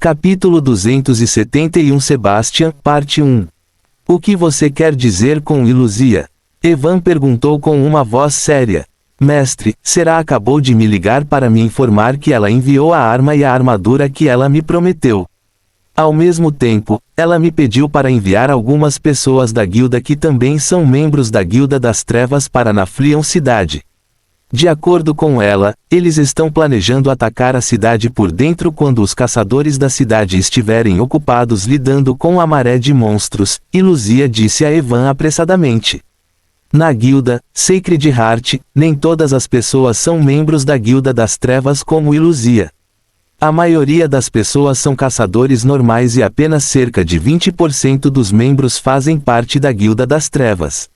Capítulo 271 Sebastian, parte 1. O que você quer dizer com Iluzia? Evan perguntou com uma voz séria. Mestre, Será acabou de me ligar para me informar que ela enviou a arma e a armadura que ela me prometeu. Ao mesmo tempo, ela me pediu para enviar algumas pessoas da guilda que também são membros da Guilda das Trevas para Naflion cidade. De acordo com ela, eles estão planejando atacar a cidade por dentro quando os caçadores da cidade estiverem ocupados lidando com a maré de monstros, Iluzia disse a Evan apressadamente. Na guilda, Sacred Heart, nem todas as pessoas são membros da Guilda das Trevas como Iluzia. A maioria das pessoas são caçadores normais e apenas cerca de 20% dos membros fazem parte da Guilda das Trevas.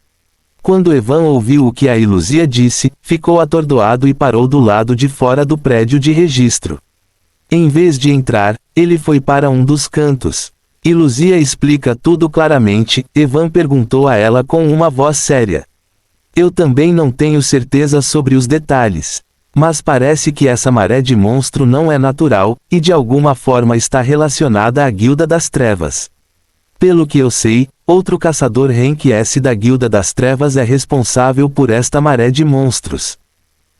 Quando Evan ouviu o que a Iluzia disse, ficou atordoado e parou do lado de fora do prédio de registro. Em vez de entrar, ele foi para um dos cantos. Iluzia explica tudo claramente, Evan perguntou a ela com uma voz séria. Eu também não tenho certeza sobre os detalhes. Mas parece que essa maré de monstro não é natural, e de alguma forma está relacionada à Guilda das Trevas. Pelo que eu sei, outro caçador Rank S da Guilda das Trevas é responsável por esta maré de monstros.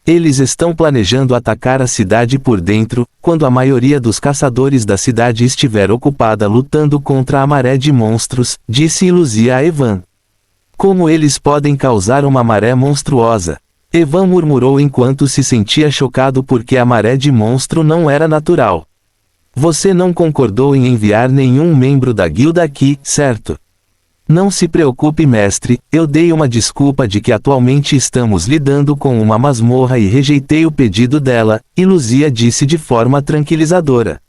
Eles estão planejando atacar a cidade por dentro, quando a maioria dos caçadores da cidade estiver ocupada lutando contra a maré de monstros, disse Iluzia a Evan. Como eles podem causar uma maré monstruosa? Evan murmurou enquanto se sentia chocado porque a maré de monstro não era natural. Você não concordou em enviar nenhum membro da guilda aqui, certo? Não se preocupe, mestre, eu dei uma desculpa de que atualmente estamos lidando com uma masmorra e rejeitei o pedido dela, Iluzia disse de forma tranquilizadora.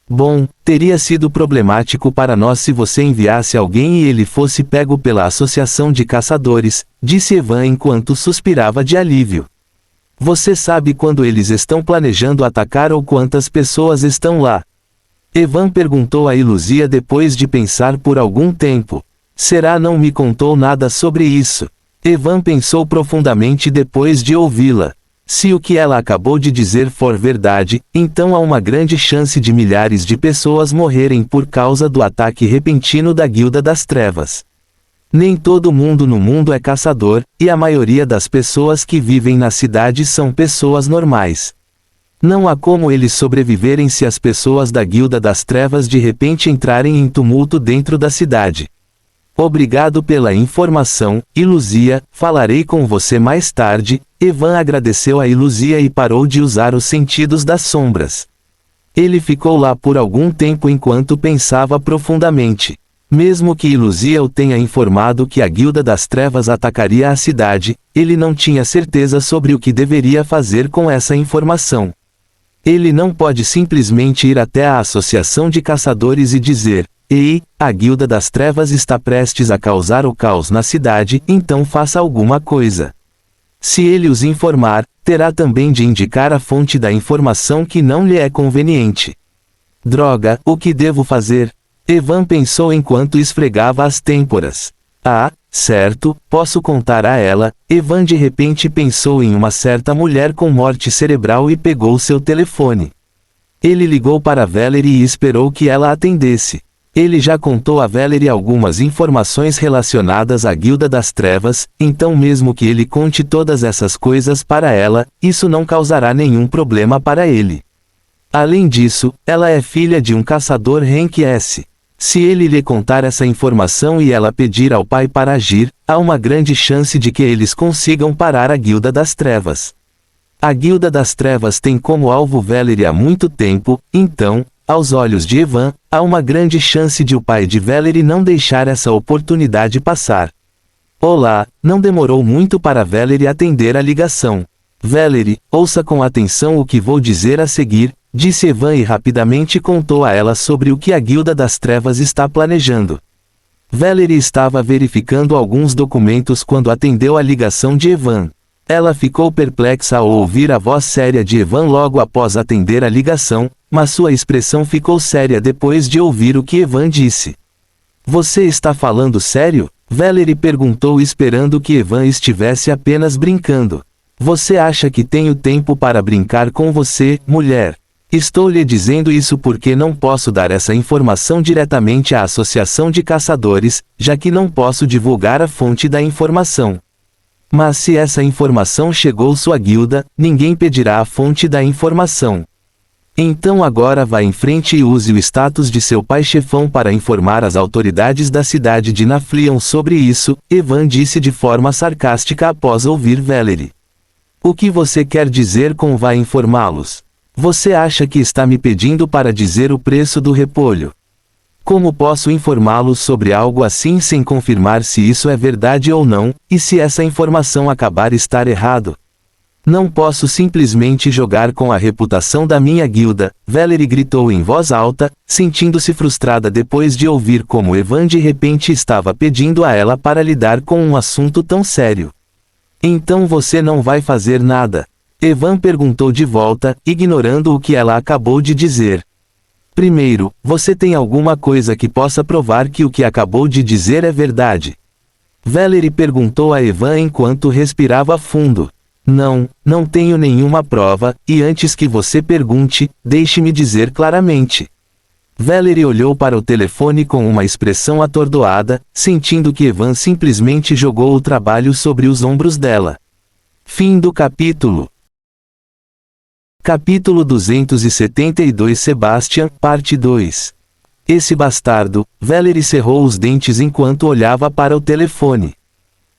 Bom, teria sido problemático para nós se você enviasse alguém e ele fosse pego pela associação de caçadores, disse Evan enquanto suspirava de alívio. Você sabe quando eles estão planejando atacar ou quantas pessoas estão lá? Evan perguntou a Iluzia depois de pensar por algum tempo. Será não me contou nada sobre isso? Evan pensou profundamente depois de ouvi-la. Se o que ela acabou de dizer for verdade, então há uma grande chance de milhares de pessoas morrerem por causa do ataque repentino da Guilda das Trevas. Nem todo mundo no mundo é caçador, e a maioria das pessoas que vivem na cidade são pessoas normais. Não há como eles sobreviverem se as pessoas da Guilda das Trevas de repente entrarem em tumulto dentro da cidade. Obrigado pela informação, Iluzia, falarei com você mais tarde. Evan agradeceu a Iluzia e parou de usar os sentidos das sombras. Ele ficou lá por algum tempo enquanto pensava profundamente. Mesmo que Iluzia o tenha informado que a Guilda das Trevas atacaria a cidade, ele não tinha certeza sobre o que deveria fazer com essa informação. Ele não pode simplesmente ir até a Associação de Caçadores e dizer: Ei, a Guilda das Trevas está prestes a causar o caos na cidade, então faça alguma coisa. Se ele os informar, terá também de indicar a fonte da informação que não lhe é conveniente. Droga, o que devo fazer? Evan pensou enquanto esfregava as têmporas. Ah, certo, posso contar a ela. Evan de repente pensou em uma certa mulher com morte cerebral e pegou seu telefone. Ele ligou para Valerie e esperou que ela atendesse. Ele já contou a Valerie algumas informações relacionadas à Guilda das Trevas, então mesmo que ele conte todas essas coisas para ela, isso não causará nenhum problema para ele. Além disso, ela é filha de um caçador Rank S. Se ele lhe contar essa informação e ela pedir ao pai para agir, há uma grande chance de que eles consigam parar a Guilda das Trevas. A Guilda das Trevas tem como alvo Valerie há muito tempo, então, aos olhos de Evan, há uma grande chance de o pai de Valerie não deixar essa oportunidade passar. Olá, não demorou muito para Valerie atender a ligação. Valerie, ouça com atenção o que vou dizer a seguir, disse Evan e rapidamente contou a ela sobre o que a Guilda das Trevas está planejando. Valerie estava verificando alguns documentos quando atendeu a ligação de Evan. Ela ficou perplexa ao ouvir a voz séria de Evan logo após atender a ligação, mas sua expressão ficou séria depois de ouvir o que Evan disse. Você está falando sério? Valerie perguntou esperando que Evan estivesse apenas brincando. Você acha que tenho tempo para brincar com você, mulher? Estou lhe dizendo isso porque não posso dar essa informação diretamente à Associação de Caçadores, já que não posso divulgar a fonte da informação. Mas se essa informação chegou à sua guilda, ninguém pedirá a fonte da informação. Então agora vá em frente e use o status de seu pai-chefão para informar as autoridades da cidade de Naflion sobre isso, Evan disse de forma sarcástica após ouvir Valerie. O que você quer dizer com vá informá-los? Você acha que está me pedindo para dizer o preço do repolho? Como posso informá-los sobre algo assim sem confirmar se isso é verdade ou não, e se essa informação acabar estar errado? Não posso simplesmente jogar com a reputação da minha guilda, Valerie gritou em voz alta, sentindo-se frustrada depois de ouvir como Evan de repente estava pedindo a ela para lidar com um assunto tão sério. Então você não vai fazer nada? Evan perguntou de volta, ignorando o que ela acabou de dizer. Primeiro, você tem alguma coisa que possa provar que o que acabou de dizer é verdade? Valerie perguntou a Evan enquanto respirava fundo. Não tenho nenhuma prova, e antes que você pergunte, deixe-me dizer claramente. Valerie olhou para o telefone com uma expressão atordoada, sentindo que Evan simplesmente jogou o trabalho sobre os ombros dela. Fim do capítulo. Capítulo 272 Sebastian, parte 2. Esse bastardo, Valerie cerrou os dentes enquanto olhava para o telefone.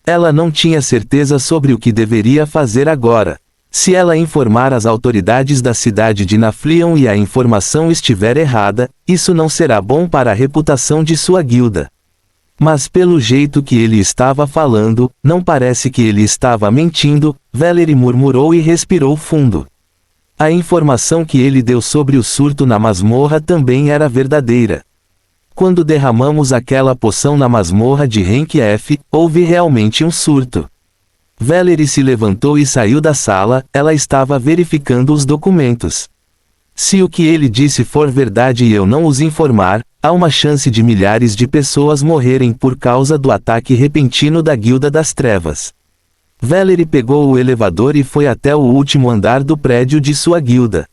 Ela não tinha certeza sobre o que deveria fazer agora. Se ela informar as autoridades da cidade de Naflion e a informação estiver errada, isso não será bom para a reputação de sua guilda. Mas pelo jeito que ele estava falando, não parece que ele estava mentindo, Valerie murmurou e respirou fundo. A informação que ele deu sobre o surto na masmorra também era verdadeira. Quando derramamos aquela poção na masmorra de Rank F, houve realmente um surto. Valerie se levantou e saiu da sala, ela estava verificando os documentos. Se o que ele disse for verdade e eu não os informar, há uma chance de milhares de pessoas morrerem por causa do ataque repentino da Guilda das Trevas. Valerie pegou o elevador e foi até o último andar do prédio de sua guilda.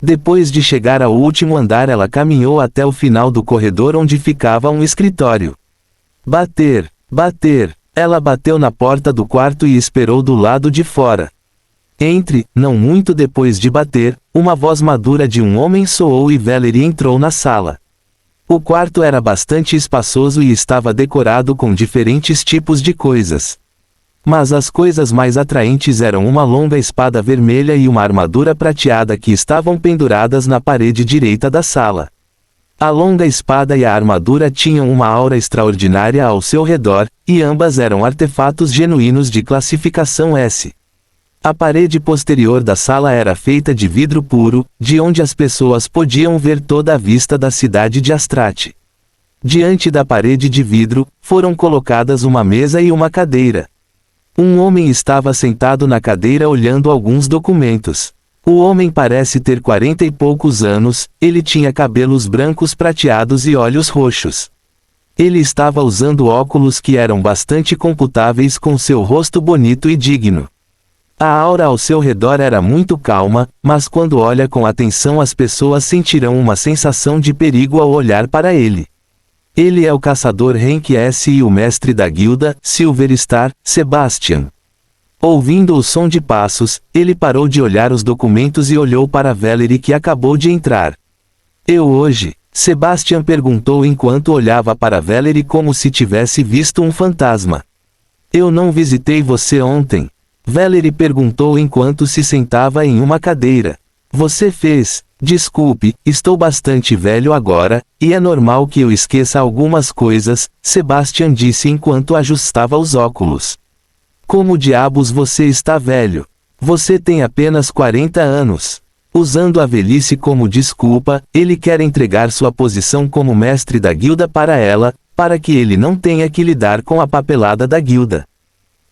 Depois de chegar ao último andar, ela caminhou até o final do corredor onde ficava um escritório. Bater. Ela bateu na porta do quarto e esperou do lado de fora. Entre, não muito depois de bater, uma voz madura de um homem soou e Valerie entrou na sala. O quarto era bastante espaçoso e estava decorado com diferentes tipos de coisas. Mas as coisas mais atraentes eram uma longa espada vermelha e uma armadura prateada que estavam penduradas na parede direita da sala. A longa espada e a armadura tinham uma aura extraordinária ao seu redor, e ambas eram artefatos genuínos de classificação S. A parede posterior da sala era feita de vidro puro, de onde as pessoas podiam ver toda a vista da cidade de Astrate. Diante da parede de vidro, foram colocadas uma mesa e uma cadeira. Um homem estava sentado na cadeira olhando alguns documentos. O homem parece ter 40 e poucos anos, ele tinha cabelos brancos prateados e olhos roxos. Ele estava usando óculos que eram bastante computáveis com seu rosto bonito e digno. A aura ao seu redor era muito calma, mas quando olha com atenção as pessoas sentirão uma sensação de perigo ao olhar para ele. Ele é o caçador Rank S e o mestre da guilda, Silverstar, Sebastian. Ouvindo o som de passos, ele parou de olhar os documentos e olhou para Valerie que acabou de entrar. Eu hoje? Sebastian perguntou enquanto olhava para Valerie como se tivesse visto um fantasma. Eu não visitei você ontem. Valerie perguntou enquanto se sentava em uma cadeira. Você fez? Desculpe, estou bastante velho agora, e é normal que eu esqueça algumas coisas, Sebastian disse enquanto ajustava os óculos. Como diabos você está velho? Você tem apenas 40 anos. Usando a velhice como desculpa, ele quer entregar sua posição como mestre da guilda para ela, para que ele não tenha que lidar com a papelada da guilda.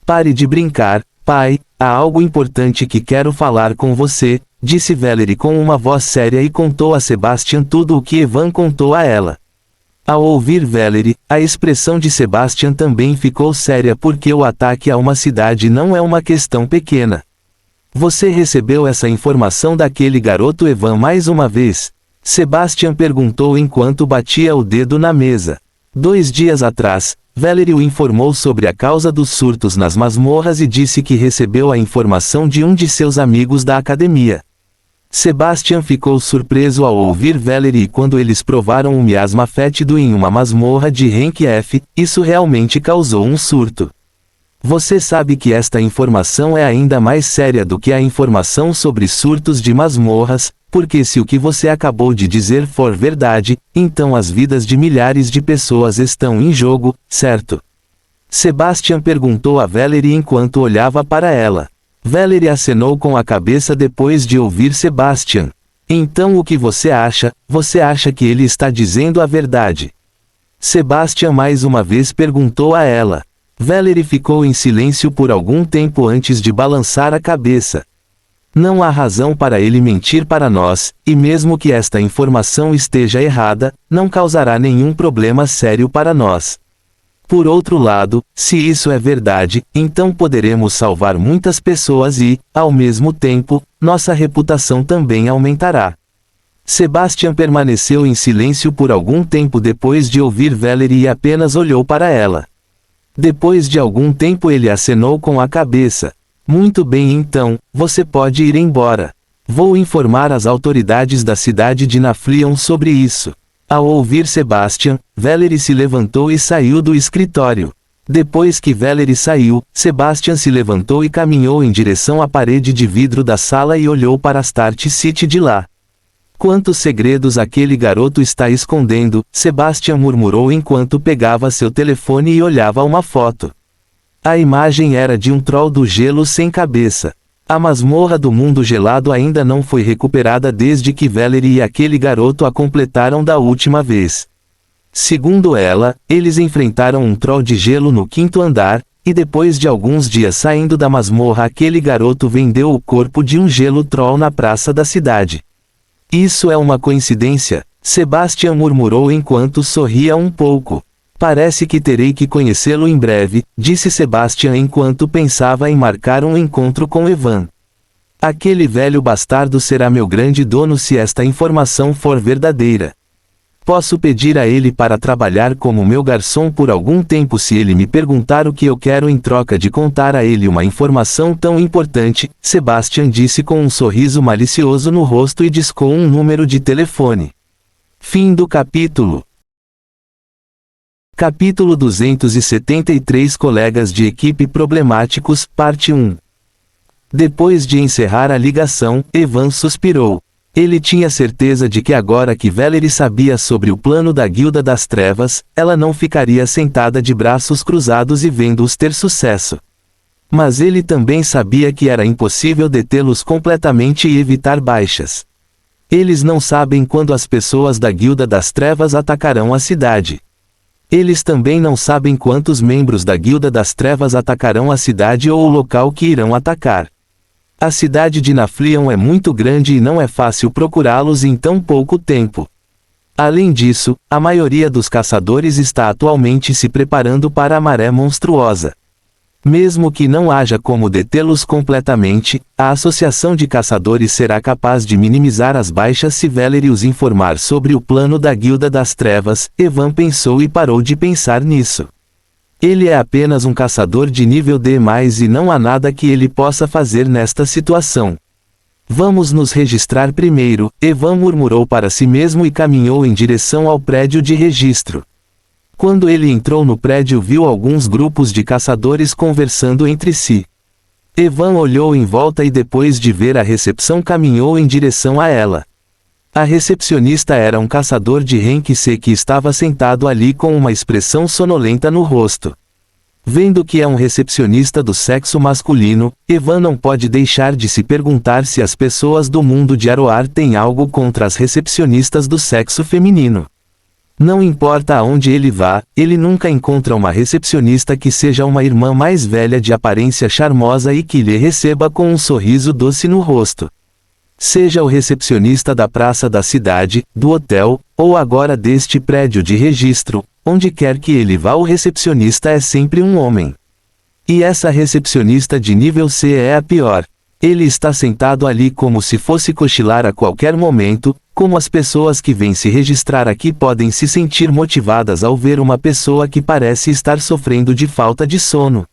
Pare de brincar, pai, há algo importante que quero falar com você, disse Valerie com uma voz séria e contou a Sebastian tudo o que Evan contou a ela. Ao ouvir Valerie, a expressão de Sebastian também ficou séria porque o ataque a uma cidade não é uma questão pequena. Você recebeu essa informação daquele garoto Evan mais uma vez? Sebastian perguntou enquanto batia o dedo na mesa. 2 dias atrás, Valerie o informou sobre a causa dos surtos nas masmorras e disse que recebeu a informação de um de seus amigos da academia. Sebastian ficou surpreso ao ouvir Valerie e quando eles provaram um miasma fétido em uma masmorra de rank F, isso realmente causou um surto. Você sabe que esta informação é ainda mais séria do que a informação sobre surtos de masmorras, porque se o que você acabou de dizer for verdade, então as vidas de milhares de pessoas estão em jogo, certo? Sebastian perguntou a Valerie enquanto olhava para ela. Valerie acenou com a cabeça depois de ouvir Sebastian. Então o que você acha? Você acha que ele está dizendo a verdade? Sebastian mais uma vez perguntou a ela. Valerie ficou em silêncio por algum tempo antes de balançar a cabeça. Não há razão para ele mentir para nós, e mesmo que esta informação esteja errada, não causará nenhum problema sério para nós. Por outro lado, se isso é verdade, então poderemos salvar muitas pessoas e, ao mesmo tempo, nossa reputação também aumentará. Sebastian permaneceu em silêncio por algum tempo depois de ouvir Valerie e apenas olhou para ela. Depois de algum tempo ele acenou com a cabeça. Muito bem, então, você pode ir embora. Vou informar as autoridades da cidade de Naflion sobre isso. Ao ouvir Sebastian, Valerie se levantou e saiu do escritório. Depois que Valerie saiu, Sebastian se levantou e caminhou em direção à parede de vidro da sala e olhou para a Start City de lá. Quantos segredos aquele garoto está escondendo, Sebastian murmurou enquanto pegava seu telefone e olhava uma foto. A imagem era de um troll do gelo sem cabeça. A masmorra do mundo gelado ainda não foi recuperada desde que Valerie e aquele garoto a completaram da última vez. Segundo ela, eles enfrentaram um troll de gelo no 5º andar, e depois de alguns dias saindo da masmorra aquele garoto vendeu o corpo de um gelo troll na praça da cidade. Isso é uma coincidência, Sebastian murmurou enquanto sorria um pouco. Parece que terei que conhecê-lo em breve, disse Sebastian enquanto pensava em marcar um encontro com Evan. Aquele velho bastardo será meu grande dono se esta informação for verdadeira. Posso pedir a ele para trabalhar como meu garçom por algum tempo se ele me perguntar o que eu quero em troca de contar a ele uma informação tão importante, Sebastian disse com um sorriso malicioso no rosto e discou um número de telefone. Fim do capítulo. Capítulo 273 Colegas de equipe problemáticos, parte 1. Depois de encerrar a ligação, Evan suspirou. Ele tinha certeza de que agora que Valerie sabia sobre o plano da Guilda das Trevas, ela não ficaria sentada de braços cruzados e vendo-os ter sucesso. Mas ele também sabia que era impossível detê-los completamente e evitar baixas. Eles não sabem quando as pessoas da Guilda das Trevas atacarão a cidade. Eles também não sabem quantos membros da Guilda das Trevas atacarão a cidade ou o local que irão atacar. A cidade de Naflion é muito grande e não é fácil procurá-los em tão pouco tempo. Além disso, a maioria dos caçadores está atualmente se preparando para a maré monstruosa. Mesmo que não haja como detê-los completamente, a Associação de Caçadores será capaz de minimizar as baixas se Valerie os informar sobre o plano da Guilda das Trevas. Evan pensou e parou de pensar nisso. Ele é apenas um caçador de nível D+, e não há nada que ele possa fazer nesta situação. Vamos nos registrar primeiro, Evan murmurou para si mesmo e caminhou em direção ao prédio de registro. Quando ele entrou no prédio viu alguns grupos de caçadores conversando entre si. Evan olhou em volta e depois de ver a recepção caminhou em direção a ela. A recepcionista era um caçador de rank C que estava sentado ali com uma expressão sonolenta no rosto. Vendo que é um recepcionista do sexo masculino, Evan não pode deixar de se perguntar se as pessoas do mundo de Aroar têm algo contra as recepcionistas do sexo feminino. Não importa aonde ele vá, ele nunca encontra uma recepcionista que seja uma irmã mais velha de aparência charmosa e que lhe receba com um sorriso doce no rosto. Seja o recepcionista da praça da cidade, do hotel, ou agora deste prédio de registro, onde quer que ele vá o recepcionista é sempre um homem. E essa recepcionista de nível C é a pior. Ele está sentado ali como se fosse cochilar a qualquer momento, como as pessoas que vêm se registrar aqui podem se sentir motivadas ao ver uma pessoa que parece estar sofrendo de falta de sono.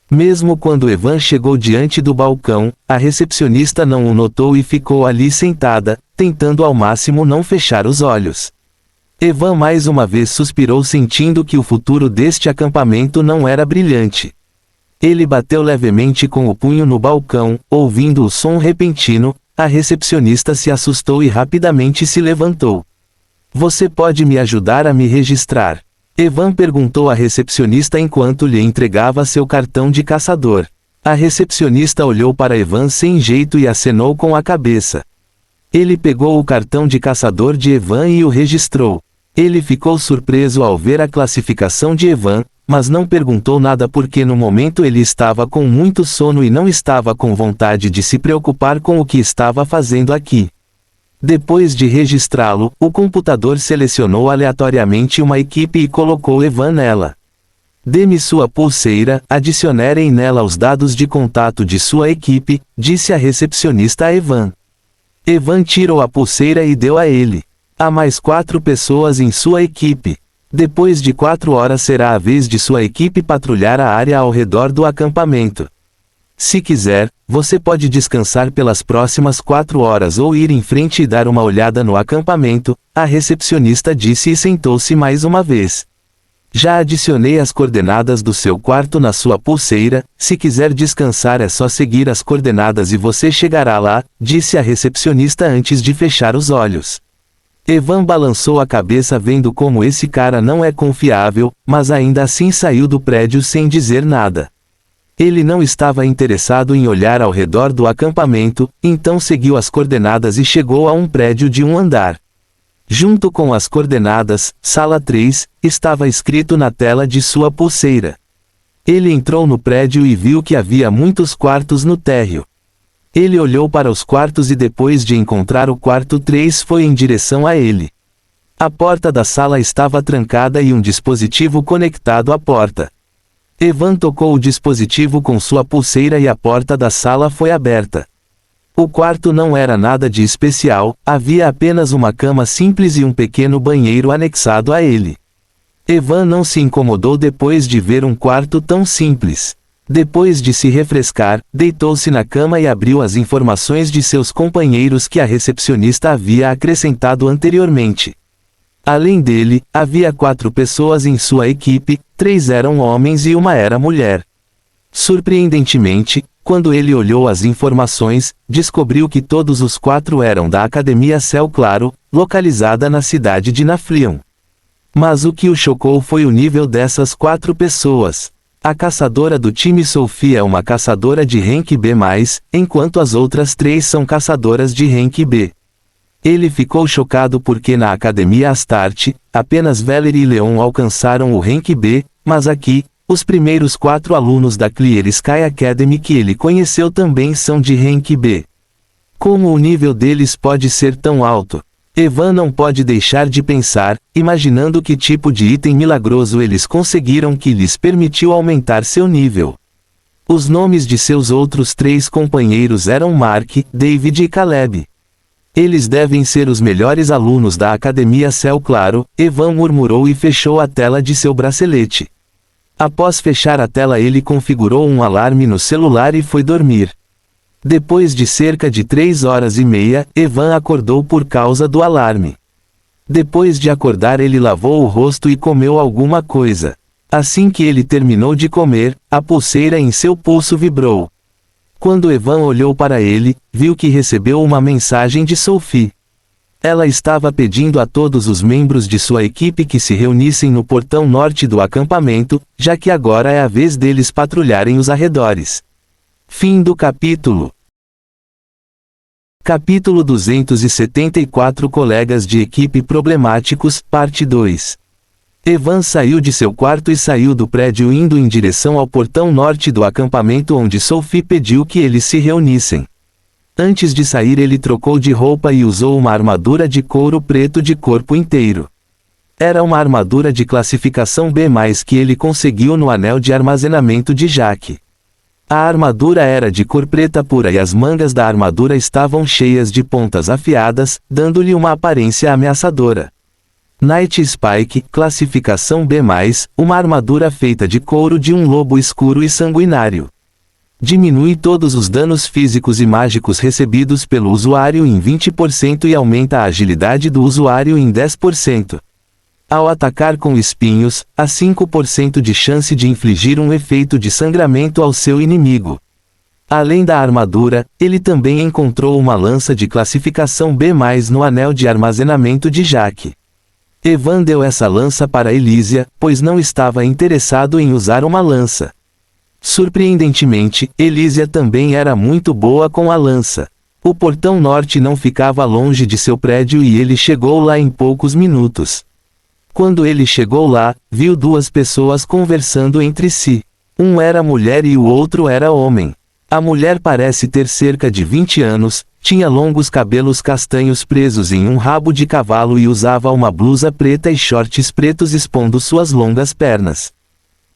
Mesmo quando Evan chegou diante do balcão, a recepcionista não o notou e ficou ali sentada, tentando ao máximo não fechar os olhos. Evan mais uma vez suspirou sentindo que o futuro deste acampamento não era brilhante. Ele bateu levemente com o punho no balcão, ouvindo o som repentino, a recepcionista se assustou e rapidamente se levantou. Você pode me ajudar a me registrar? Evan perguntou à recepcionista enquanto lhe entregava seu cartão de caçador. A recepcionista olhou para Evan sem jeito e acenou com a cabeça. Ele pegou o cartão de caçador de Evan e o registrou. Ele ficou surpreso ao ver a classificação de Evan, mas não perguntou nada porque no momento ele estava com muito sono e não estava com vontade de se preocupar com o que estava fazendo aqui. Depois de registrá-lo, o computador selecionou aleatoriamente uma equipe e colocou Evan nela. Dê-me sua pulseira, adicionarem nela os dados de contato de sua equipe, disse a recepcionista a Evan. Evan tirou a pulseira e deu a ele. Há mais 4 pessoas em sua equipe. Depois de 4 horas será a vez de sua equipe patrulhar a área ao redor do acampamento. Se quiser, você pode descansar pelas próximas 4 horas ou ir em frente e dar uma olhada no acampamento, a recepcionista disse e sentou-se mais uma vez. Já adicionei as coordenadas do seu quarto na sua pulseira, se quiser descansar é só seguir as coordenadas e você chegará lá, disse a recepcionista antes de fechar os olhos. Evan balançou a cabeça vendo como esse cara não é confiável, mas ainda assim saiu do prédio sem dizer nada. Ele não estava interessado em olhar ao redor do acampamento, então seguiu as coordenadas e chegou a um prédio de um andar. Junto com as coordenadas, Sala 3, estava escrito na tela de sua pulseira. Ele entrou no prédio e viu que havia muitos quartos no térreo. Ele olhou para os quartos e depois de encontrar o quarto 3 foi em direção a ele. A porta da sala estava trancada e um dispositivo conectado à porta. Evan tocou o dispositivo com sua pulseira e a porta da sala foi aberta. O quarto não era nada de especial, havia apenas uma cama simples e um pequeno banheiro anexado a ele. Evan não se incomodou depois de ver um quarto tão simples. Depois de se refrescar, deitou-se na cama e abriu as informações de seus companheiros que a recepcionista havia acrescentado anteriormente. Além dele, havia 4 pessoas em sua equipe, 3 eram homens e uma era mulher. Surpreendentemente, quando ele olhou as informações, descobriu que todos os 4 eram da Academia Céu Claro, localizada na cidade de Naflion. Mas o que o chocou foi o nível dessas 4 pessoas. A caçadora do time Sophie é uma caçadora de rank B+, enquanto as outras 3 são caçadoras de rank B. Ele ficou chocado porque na Academia Astarte, apenas Valerie e Leon alcançaram o rank B, mas aqui, os primeiros 4 alunos da Clear Sky Academy que ele conheceu também são de rank B. Como o nível deles pode ser tão alto? Evan não pode deixar de pensar, imaginando que tipo de item milagroso eles conseguiram que lhes permitiu aumentar seu nível. Os nomes de seus outros 3 companheiros eram Mark, David e Caleb. Eles devem ser os melhores alunos da Academia Céu Claro, Evan murmurou e fechou a tela de seu bracelete. Após fechar a tela ele configurou um alarme no celular e foi dormir. Depois de cerca de 3 horas e meia, Evan acordou por causa do alarme. Depois de acordar ele lavou o rosto e comeu alguma coisa. Assim que ele terminou de comer, a pulseira em seu pulso vibrou. Quando Evan olhou para ele, viu que recebeu uma mensagem de Sophie. Ela estava pedindo a todos os membros de sua equipe que se reunissem no portão norte do acampamento, já que agora é a vez deles patrulharem os arredores. Fim do capítulo. Capítulo 274 Colegas de equipe problemáticos, parte 2. Evan saiu de seu quarto e saiu do prédio indo em direção ao portão norte do acampamento onde Sophie pediu que eles se reunissem. Antes de sair ele trocou de roupa e usou uma armadura de couro preto de corpo inteiro. Era uma armadura de classificação B+, que ele conseguiu no anel de armazenamento de Jack. A armadura era de cor preta pura e as mangas da armadura estavam cheias de pontas afiadas, dando-lhe uma aparência ameaçadora. Night Spike, classificação B+, uma armadura feita de couro de um lobo escuro e sanguinário. Diminui todos os danos físicos e mágicos recebidos pelo usuário em 20% e aumenta a agilidade do usuário em 10%. Ao atacar com espinhos, há 5% de chance de infligir um efeito de sangramento ao seu inimigo. Além da armadura, ele também encontrou uma lança de classificação B+, no anel de armazenamento de Jaque. Evan deu essa lança para Elysia, pois não estava interessado em usar uma lança. Surpreendentemente, Elysia também era muito boa com a lança. O portão norte não ficava longe de seu prédio e ele chegou lá em poucos minutos. Quando ele chegou lá, viu duas pessoas conversando entre si. Um era mulher e o outro era homem. A mulher parece ter cerca de 20 anos, tinha longos cabelos castanhos presos em um rabo de cavalo e usava uma blusa preta e shorts pretos expondo suas longas pernas.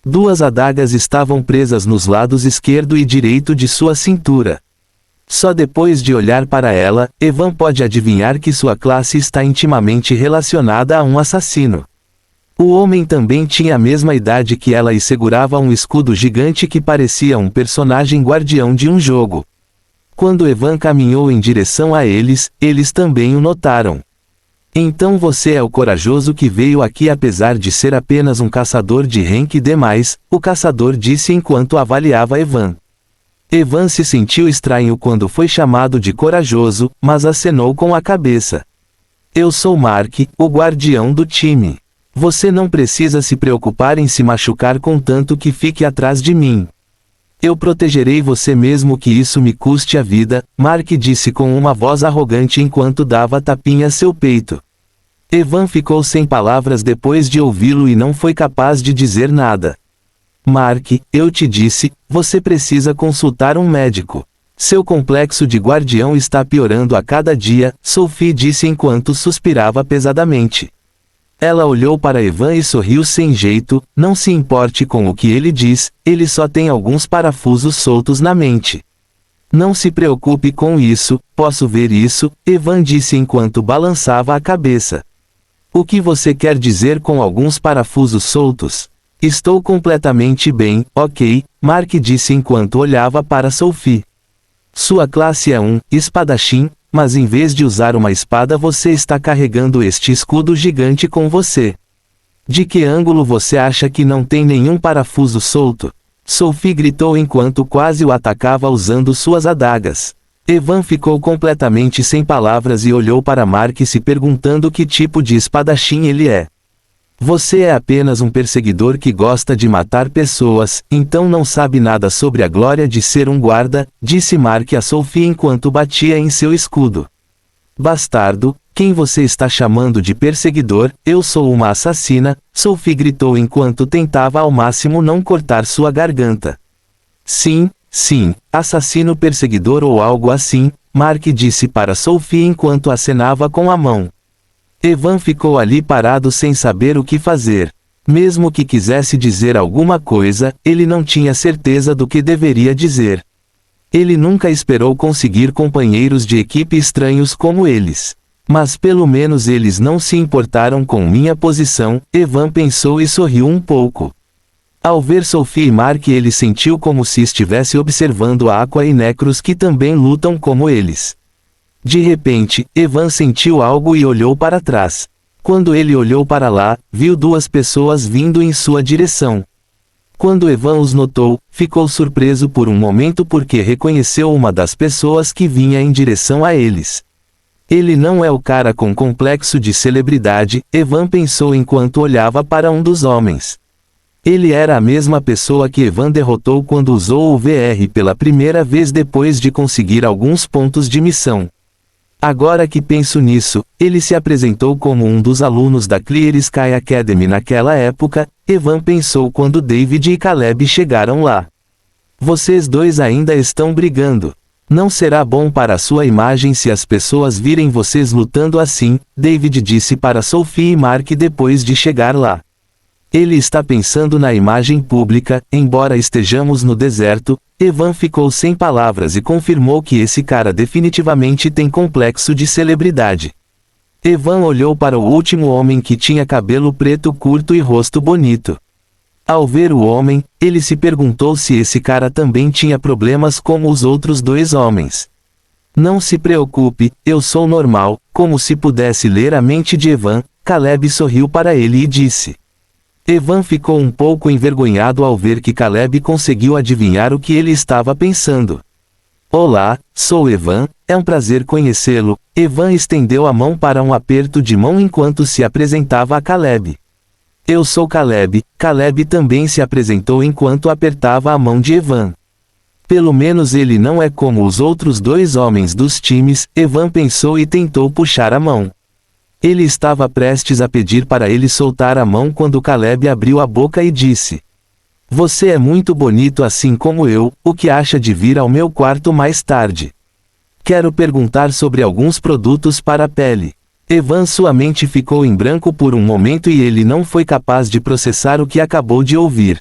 Duas adagas estavam presas nos lados esquerdo e direito de sua cintura. Só depois de olhar para ela, Evan pode adivinhar que sua classe está intimamente relacionada a um assassino. O homem também tinha a mesma idade que ela e segurava um escudo gigante que parecia um personagem guardião de um jogo. Quando Evan caminhou em direção a eles, eles também o notaram. Então você é o corajoso que veio aqui apesar de ser apenas um caçador de rank D+, o caçador disse enquanto avaliava Evan. Evan se sentiu estranho quando foi chamado de corajoso, mas acenou com a cabeça. Eu sou Mark, o guardião do time. Você não precisa se preocupar em se machucar contanto que fique atrás de mim. Eu protegerei você mesmo que isso me custe a vida, Mark disse com uma voz arrogante enquanto dava tapinha a seu peito. Evan ficou sem palavras depois de ouvi-lo e não foi capaz de dizer nada. Mark, eu te disse, você precisa consultar um médico. Seu complexo de guardião está piorando a cada dia, Sophie disse enquanto suspirava pesadamente. Ela olhou para Evan e sorriu sem jeito, não se importe com o que ele diz, ele só tem alguns parafusos soltos na mente. Não se preocupe com isso, posso ver isso, Evan disse enquanto balançava a cabeça. O que você quer dizer com alguns parafusos soltos? Estou completamente bem, ok, Mark disse enquanto olhava para Sophie. Sua classe é um espadachim, mas em vez de usar uma espada você está carregando este escudo gigante com você. De que ângulo você acha que não tem nenhum parafuso solto? Sophie gritou enquanto quase o atacava usando suas adagas. Evan ficou completamente sem palavras e olhou para Mark se perguntando que tipo de espadachim ele é. Você é apenas um perseguidor que gosta de matar pessoas, então não sabe nada sobre a glória de ser um guarda, disse Mark a Sophie enquanto batia em seu escudo. Bastardo, quem você está chamando de perseguidor? Eu sou uma assassina, Sophie gritou enquanto tentava ao máximo não cortar sua garganta. Sim, assassino perseguidor ou algo assim, Mark disse para Sophie enquanto acenava com a mão. Evan ficou ali parado sem saber o que fazer. Mesmo que quisesse dizer alguma coisa, ele não tinha certeza do que deveria dizer. Ele nunca esperou conseguir companheiros de equipe estranhos como eles. Mas pelo menos eles não se importaram com minha posição, Evan pensou e sorriu um pouco. Ao ver Sophie e Mark ele sentiu como se estivesse observando Aqua e Necros que também lutam como eles. De repente, Evan sentiu algo e olhou para trás. Quando ele olhou para lá, viu duas pessoas vindo em sua direção. Quando Evan os notou, ficou surpreso por um momento porque reconheceu uma das pessoas que vinha em direção a eles. Ele não é o cara com complexo de celebridade, Evan pensou enquanto olhava para um dos homens. Ele era a mesma pessoa que Evan derrotou quando usou o VR pela primeira vez depois de conseguir alguns pontos de missão. Agora que penso nisso, ele se apresentou como um dos alunos da Clear Sky Academy naquela época, Evan pensou quando David e Caleb chegaram lá. Vocês dois ainda estão brigando. Não será bom para a sua imagem se as pessoas virem vocês lutando assim, David disse para Sophie e Mark depois de chegar lá. Ele está pensando na imagem pública, embora estejamos no deserto. Evan ficou sem palavras e confirmou que esse cara definitivamente tem complexo de celebridade. Evan olhou para o último homem que tinha cabelo preto curto e rosto bonito. Ao ver o homem, ele se perguntou se esse cara também tinha problemas como os outros dois homens. Não se preocupe, eu sou normal. Como se pudesse ler a mente de Evan, Caleb sorriu para ele e disse. Evan ficou um pouco envergonhado ao ver que Caleb conseguiu adivinhar o que ele estava pensando. Olá, sou Evan, é um prazer conhecê-lo. Evan estendeu a mão para um aperto de mão enquanto se apresentava a Caleb. Eu sou Caleb. Caleb também se apresentou enquanto apertava a mão de Evan. Pelo menos ele não é como os outros dois homens dos times, Evan pensou e tentou puxar a mão. Ele estava prestes a pedir para ele soltar a mão quando Caleb abriu a boca e disse. Você é muito bonito assim como eu, o que acha de vir ao meu quarto mais tarde? Quero perguntar sobre alguns produtos para a pele. Evan sua mente ficou em branco por um momento e ele não foi capaz de processar o que acabou de ouvir.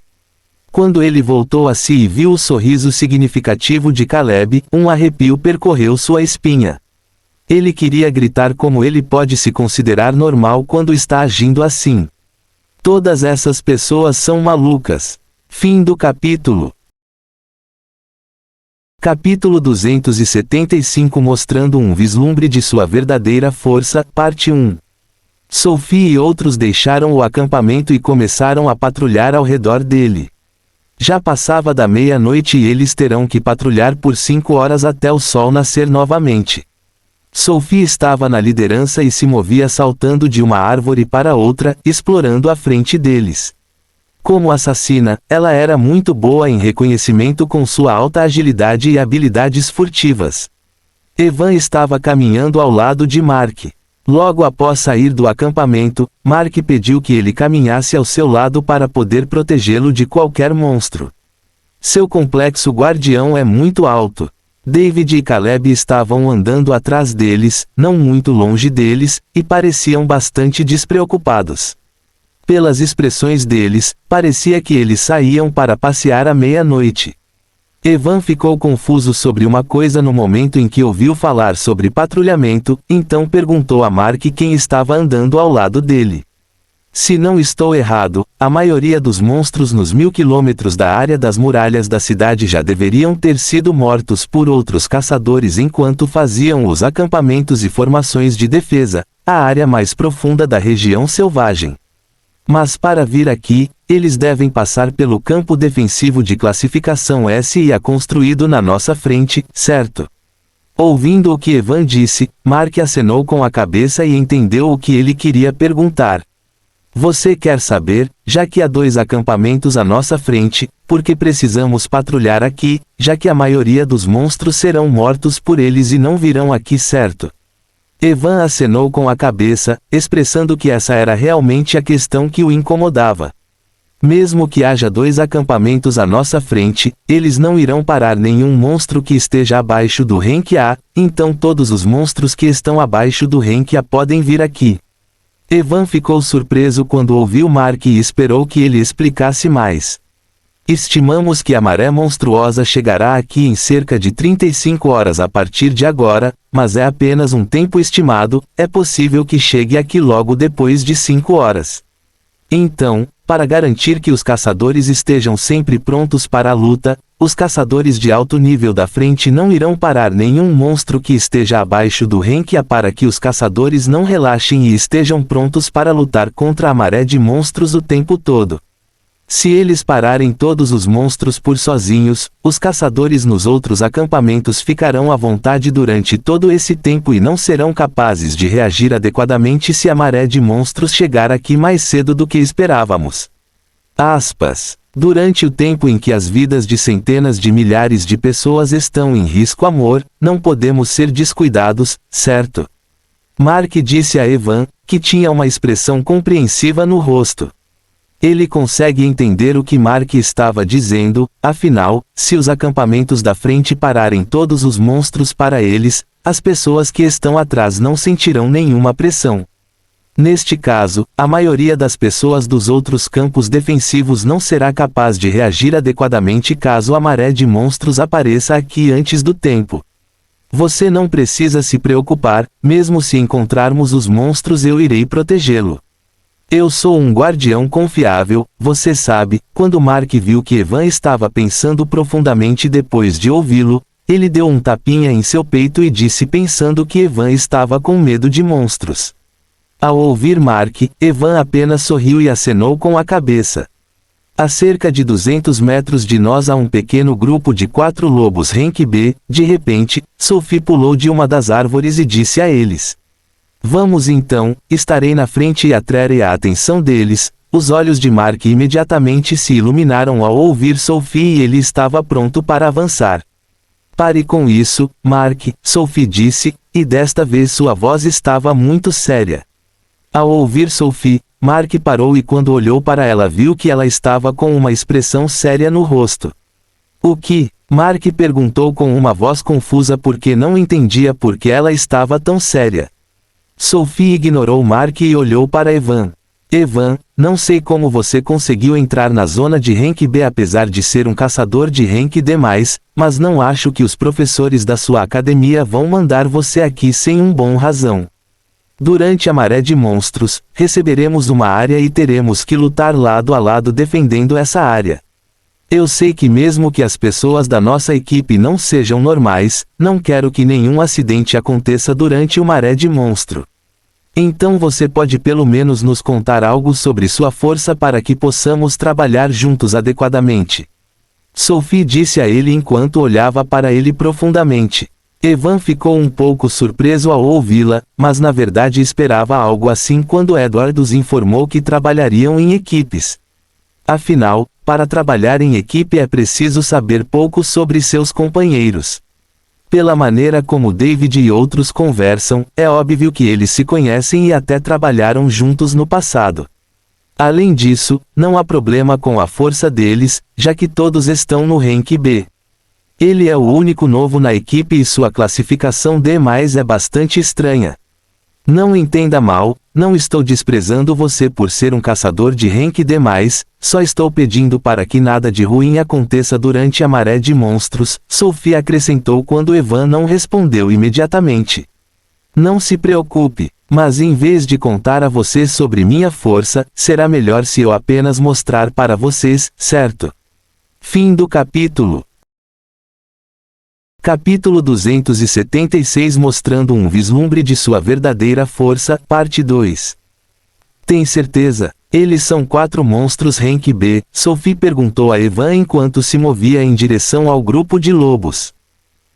Quando ele voltou a si e viu o sorriso significativo de Caleb, um arrepio percorreu sua espinha. Ele queria gritar como ele pode se considerar normal quando está agindo assim. Todas essas pessoas são malucas. Fim do capítulo. Capítulo 275 mostrando um vislumbre de sua verdadeira força, parte 1. Sophie e outros deixaram o acampamento e começaram a patrulhar ao redor dele. Já passava da meia-noite e eles terão que patrulhar por 5 horas até o sol nascer novamente. Sophie estava na liderança e se movia saltando de uma árvore para outra, explorando a frente deles. Como assassina, ela era muito boa em reconhecimento com sua alta agilidade e habilidades furtivas. Evan estava caminhando ao lado de Mark. Logo após sair do acampamento, Mark pediu que ele caminhasse ao seu lado para poder protegê-lo de qualquer monstro. Seu complexo guardião é muito alto. David e Caleb estavam andando atrás deles, não muito longe deles, e pareciam bastante despreocupados. Pelas expressões deles, parecia que eles saíam para passear à meia-noite. Evan ficou confuso sobre uma coisa no momento em que ouviu falar sobre patrulhamento, então perguntou a Mark quem estava andando ao lado dele. Se não estou errado, a maioria dos monstros nos 1000 quilômetros da área das muralhas da cidade já deveriam ter sido mortos por outros caçadores enquanto faziam os acampamentos e formações de defesa, a área mais profunda da região selvagem. Mas para vir aqui, eles devem passar pelo campo defensivo de classificação SIA construído na nossa frente, certo? Ouvindo o que Evan disse, Mark acenou com a cabeça e entendeu o que ele queria perguntar. Você quer saber, já que há 2 acampamentos à nossa frente, por que precisamos patrulhar aqui, já que a maioria dos monstros serão mortos por eles e não virão aqui, certo? Evan acenou com a cabeça, expressando que essa era realmente a questão que o incomodava. Mesmo que haja 2 acampamentos à nossa frente, eles não irão parar nenhum monstro que esteja abaixo do rank A, então todos os monstros que estão abaixo do rank A podem vir aqui. Evan ficou surpreso quando ouviu Mark e esperou que ele explicasse mais. Estimamos que a maré monstruosa chegará aqui em cerca de 35 horas a partir de agora, mas é apenas um tempo estimado, é possível que chegue aqui logo depois de 5 horas. Então, para garantir que os caçadores estejam sempre prontos para a luta, os caçadores de alto nível da frente não irão parar nenhum monstro que esteja abaixo do rank A para que os caçadores não relaxem e estejam prontos para lutar contra a maré de monstros o tempo todo. Se eles pararem todos os monstros por sozinhos, os caçadores nos outros acampamentos ficarão à vontade durante todo esse tempo e não serão capazes de reagir adequadamente se a maré de monstros chegar aqui mais cedo do que esperávamos. Aspas. Durante o tempo em que as vidas de centenas de milhares de pessoas estão em risco, amor, não podemos ser descuidados, certo? Mark disse a Evan, que tinha uma expressão compreensiva no rosto. Ele consegue entender o que Mark estava dizendo, afinal, se os acampamentos da frente pararem todos os monstros para eles, as pessoas que estão atrás não sentirão nenhuma pressão. Neste caso, a maioria das pessoas dos outros campos defensivos não será capaz de reagir adequadamente caso a maré de monstros apareça aqui antes do tempo. Você não precisa se preocupar, mesmo se encontrarmos os monstros eu irei protegê-lo. Eu sou um guardião confiável, você sabe. Quando Mark viu que Evan estava pensando profundamente depois de ouvi-lo, ele deu um tapinha em seu peito e disse pensando que Evan estava com medo de monstros. Ao ouvir Mark, Evan apenas sorriu e acenou com a cabeça. A cerca de 200 metros de nós há um pequeno grupo de 4 lobos Rank B. De repente, Sophie pulou de uma das árvores e disse a eles: "Vamos então, estarei na frente e atrairei a atenção deles." Os olhos de Mark imediatamente se iluminaram ao ouvir Sophie e ele estava pronto para avançar. "Pare com isso, Mark", Sophie disse, e desta vez sua voz estava muito séria. Ao ouvir Sophie, Mark parou e quando olhou para ela viu que ela estava com uma expressão séria no rosto. "O que?", Mark perguntou com uma voz confusa porque não entendia por que ela estava tão séria. Sophie ignorou Mark e olhou para Evan. "Evan, não sei como você conseguiu entrar na zona de Rank B apesar de ser um caçador de Rank D+, mas não acho que os professores da sua academia vão mandar você aqui sem um bom razão. Durante a maré de monstros, receberemos uma área e teremos que lutar lado a lado defendendo essa área. Eu sei que mesmo que as pessoas da nossa equipe não sejam normais, não quero que nenhum acidente aconteça durante o maré de monstro. Então você pode pelo menos nos contar algo sobre sua força para que possamos trabalhar juntos adequadamente." Sophie disse a ele enquanto olhava para ele profundamente. Evan ficou um pouco surpreso ao ouvi-la, mas na verdade esperava algo assim quando Edward os informou que trabalhariam em equipes. Afinal, para trabalhar em equipe é preciso saber pouco sobre seus companheiros. Pela maneira como David e outros conversam, é óbvio que eles se conhecem e até trabalharam juntos no passado. Além disso, não há problema com a força deles, já que todos estão no Rank B. Ele é o único novo na equipe e sua classificação D+ é bastante estranha. Não entenda mal, não estou desprezando você por ser um caçador de Rank D+, só estou pedindo para que nada de ruim aconteça durante a maré de monstros, Sophie acrescentou quando Evan não respondeu imediatamente. "Não se preocupe, mas em vez de contar a você sobre minha força, será melhor se eu apenas mostrar para vocês, certo?" Fim do capítulo. Capítulo 276 mostrando um vislumbre de sua verdadeira força, parte 2. "Tem certeza? Eles são 4 monstros Rank B", Sophie perguntou a Evan enquanto se movia em direção ao grupo de lobos.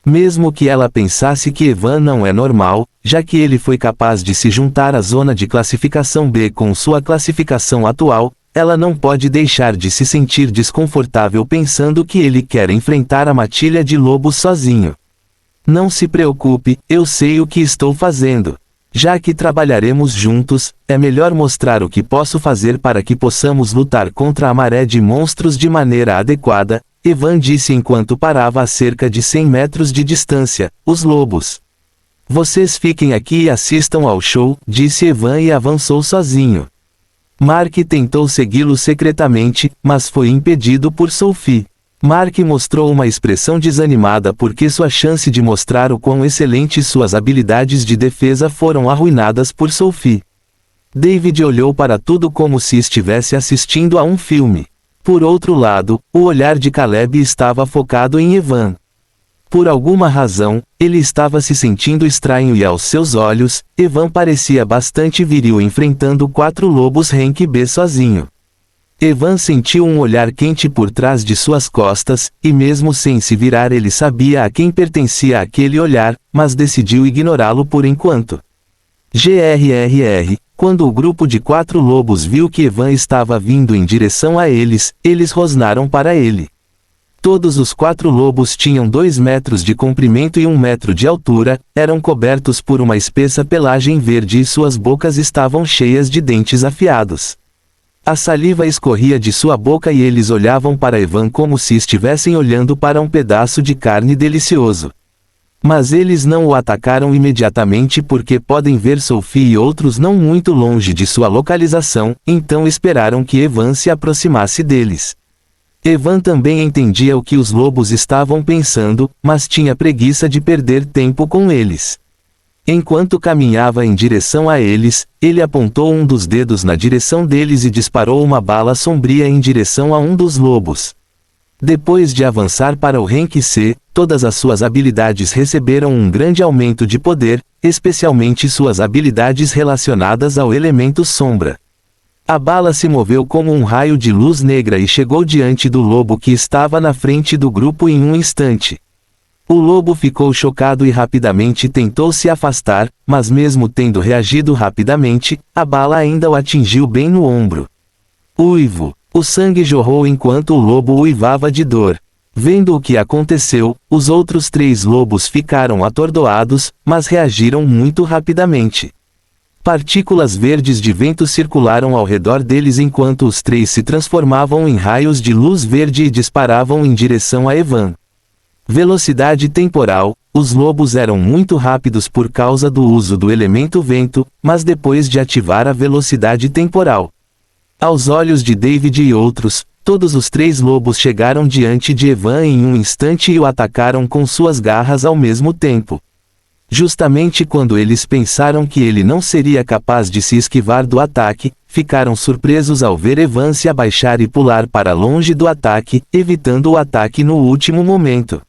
Mesmo que ela pensasse que Evan não é normal, já que ele foi capaz de se juntar à zona de classificação B com sua classificação atual, ela não pode deixar de se sentir desconfortável pensando que ele quer enfrentar a matilha de lobos sozinho. "Não se preocupe, eu sei o que estou fazendo. Já que trabalharemos juntos, é melhor mostrar o que posso fazer para que possamos lutar contra a maré de monstros de maneira adequada", Evan disse enquanto parava a cerca de 100 metros de distância. "Os lobos. Vocês fiquem aqui e assistam ao show", disse Evan e avançou sozinho. Mark tentou segui-lo secretamente, mas foi impedido por Sophie. Mark mostrou uma expressão desanimada porque sua chance de mostrar o quão excelentes suas habilidades de defesa foram arruinadas por Sophie. David olhou para tudo como se estivesse assistindo a um filme. Por outro lado, o olhar de Caleb estava focado em Evan. Por alguma razão, ele estava se sentindo estranho e aos seus olhos, Evan parecia bastante viril enfrentando 4 lobos Rank B sozinho. Evan sentiu um olhar quente por trás de suas costas, e mesmo sem se virar ele sabia a quem pertencia aquele olhar, mas decidiu ignorá-lo por enquanto. GRRR, quando o grupo de 4 lobos viu que Evan estava vindo em direção a eles, eles rosnaram para ele. Todos os 4 lobos tinham 2 metros de comprimento e 1 metro de altura, eram cobertos por uma espessa pelagem verde e suas bocas estavam cheias de dentes afiados. A saliva escorria de sua boca e eles olhavam para Evan como se estivessem olhando para um pedaço de carne delicioso. Mas eles não o atacaram imediatamente porque podem ver Sophie e outros não muito longe de sua localização, então esperaram que Evan se aproximasse deles. Evan também entendia o que os lobos estavam pensando, mas tinha preguiça de perder tempo com eles. Enquanto caminhava em direção a eles, ele apontou um dos dedos na direção deles e disparou uma bala sombria em direção a um dos lobos. Depois de avançar para o rank C, todas as suas habilidades receberam um grande aumento de poder, especialmente suas habilidades relacionadas ao elemento sombra. A bala se moveu como um raio de luz negra e chegou diante do lobo que estava na frente do grupo em um instante. O lobo ficou chocado e rapidamente tentou se afastar, mas mesmo tendo reagido rapidamente, a bala ainda o atingiu bem no ombro. Uivo! O sangue jorrou enquanto o lobo uivava de dor. Vendo o que aconteceu, os outros 3 lobos ficaram atordoados, mas reagiram muito rapidamente. Partículas verdes de vento circularam ao redor deles enquanto os 3 se transformavam em raios de luz verde e disparavam em direção a Evan. Velocidade temporal. Os lobos eram muito rápidos por causa do uso do elemento vento, mas depois de ativar a velocidade temporal. Aos olhos de David e outros, todos os 3 lobos chegaram diante de Evan em um instante e o atacaram com suas garras ao mesmo tempo. Justamente quando eles pensaram que ele não seria capaz de se esquivar do ataque, ficaram surpresos ao ver Evan se abaixar e pular para longe do ataque, evitando o ataque no último momento.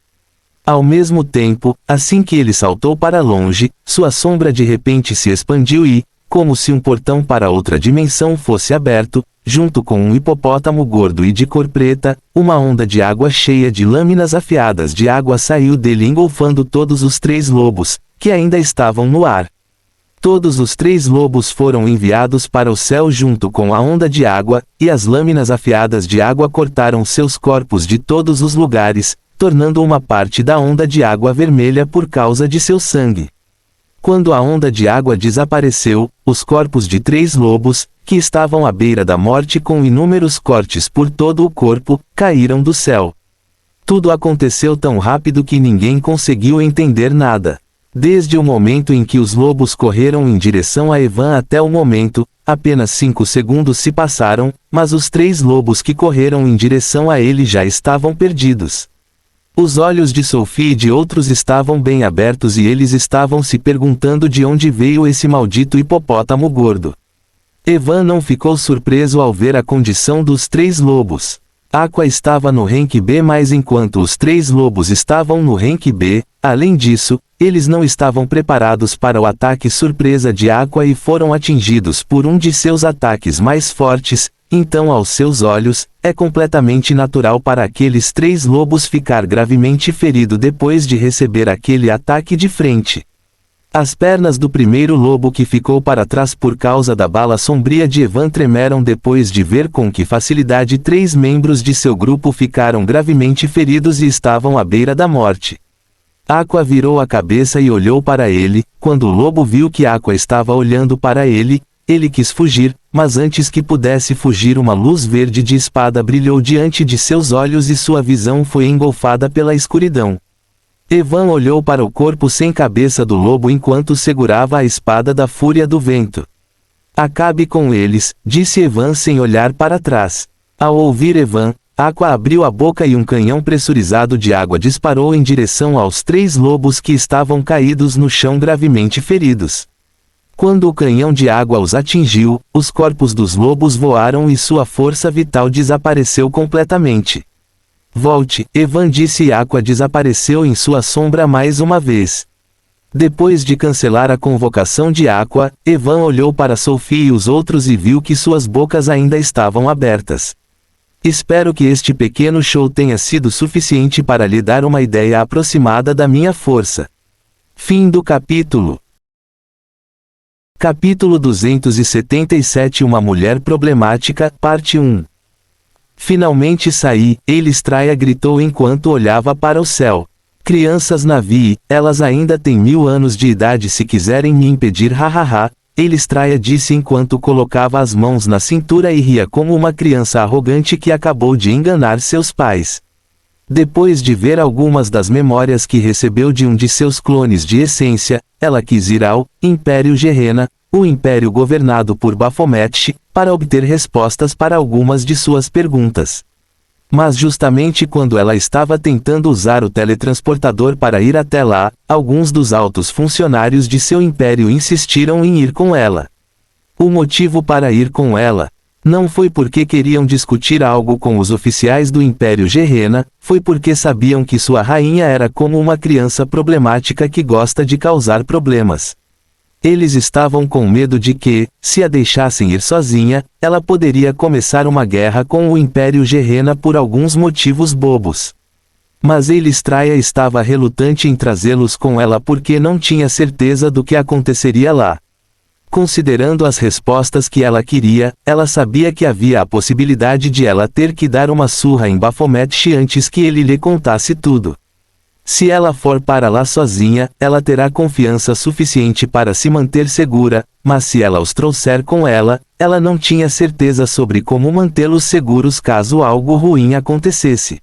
Ao mesmo tempo, assim que ele saltou para longe, sua sombra de repente se expandiu e, como se um portão para outra dimensão fosse aberto, junto com um hipopótamo gordo e de cor preta, uma onda de água cheia de lâminas afiadas de água saiu dele engolfando todos os 3 lobos, que ainda estavam no ar. Todos os 3 lobos foram enviados para o céu junto com a onda de água, e as lâminas afiadas de água cortaram seus corpos de todos os lugares, tornando uma parte da onda de água vermelha por causa de seu sangue. Quando a onda de água desapareceu, os corpos de 3 lobos, que estavam à beira da morte com inúmeros cortes por todo o corpo, caíram do céu. Tudo aconteceu tão rápido que ninguém conseguiu entender nada. Desde o momento em que os lobos correram em direção a Evan até o momento, apenas 5 segundos se passaram, mas os 3 lobos que correram em direção a ele já estavam perdidos. Os olhos de Sophie e de outros estavam bem abertos e eles estavam se perguntando de onde veio esse maldito hipopótamo gordo. Evan não ficou surpreso ao ver a condição dos 3 lobos. Aqua estava no rank B mas enquanto os 3 lobos estavam no rank B, além disso, eles não estavam preparados para o ataque surpresa de Aqua e foram atingidos por um de seus ataques mais fortes. Então aos seus olhos, é completamente natural para aqueles 3 lobos ficar gravemente ferido depois de receber aquele ataque de frente. As pernas do primeiro lobo que ficou para trás por causa da bala sombria de Evan tremeram depois de ver com que facilidade 3 membros de seu grupo ficaram gravemente feridos e estavam à beira da morte. Aqua virou a cabeça e olhou para ele. Quando o lobo viu que Aqua estava olhando para ele, ele quis fugir, mas antes que pudesse fugir uma luz verde de espada brilhou diante de seus olhos e sua visão foi engolfada pela escuridão. Evan olhou para o corpo sem cabeça do lobo enquanto segurava a espada da fúria do vento. Acabe com eles, disse Evan sem olhar para trás. Ao ouvir Evan, Aqua abriu a boca e um canhão pressurizado de água disparou em direção aos 3 lobos que estavam caídos no chão gravemente feridos. Quando o canhão de água os atingiu, os corpos dos lobos voaram e sua força vital desapareceu completamente. Volte, Evan disse e Aqua desapareceu em sua sombra mais uma vez. Depois de cancelar a convocação de Aqua, Evan olhou para Sophie e os outros e viu que suas bocas ainda estavam abertas. Espero que este pequeno show tenha sido suficiente para lhe dar uma ideia aproximada da minha força. Fim do capítulo. Capítulo 277 Uma mulher problemática, parte 1. Finalmente saí, Elistraia gritou enquanto olhava para o céu. Crianças Navi, elas ainda têm 1000 anos de idade se quiserem me impedir hahaha, Elistraia disse enquanto colocava as mãos na cintura e ria como uma criança arrogante que acabou de enganar seus pais. Depois de ver algumas das memórias que recebeu de um de seus clones de essência, ela quis ir ao Império Gerena, o império governado por Baphomet, para obter respostas para algumas de suas perguntas. Mas justamente quando ela estava tentando usar o teletransportador para ir até lá, alguns dos altos funcionários de seu império insistiram em ir com ela. O motivo para ir com ela não foi porque queriam discutir algo com os oficiais do Império Gerena, foi porque sabiam que sua rainha era como uma criança problemática que gosta de causar problemas. Eles estavam com medo de que, se a deixassem ir sozinha, ela poderia começar uma guerra com o Império Gerena por alguns motivos bobos. Mas Elistraia estava relutante em trazê-los com ela porque não tinha certeza do que aconteceria lá. Considerando as respostas que ela queria, ela sabia que havia a possibilidade de ela ter que dar uma surra em Baphomet antes que ele lhe contasse tudo. Se ela for para lá sozinha, ela terá confiança suficiente para se manter segura, mas se ela os trouxer com ela, ela não tinha certeza sobre como mantê-los seguros caso algo ruim acontecesse.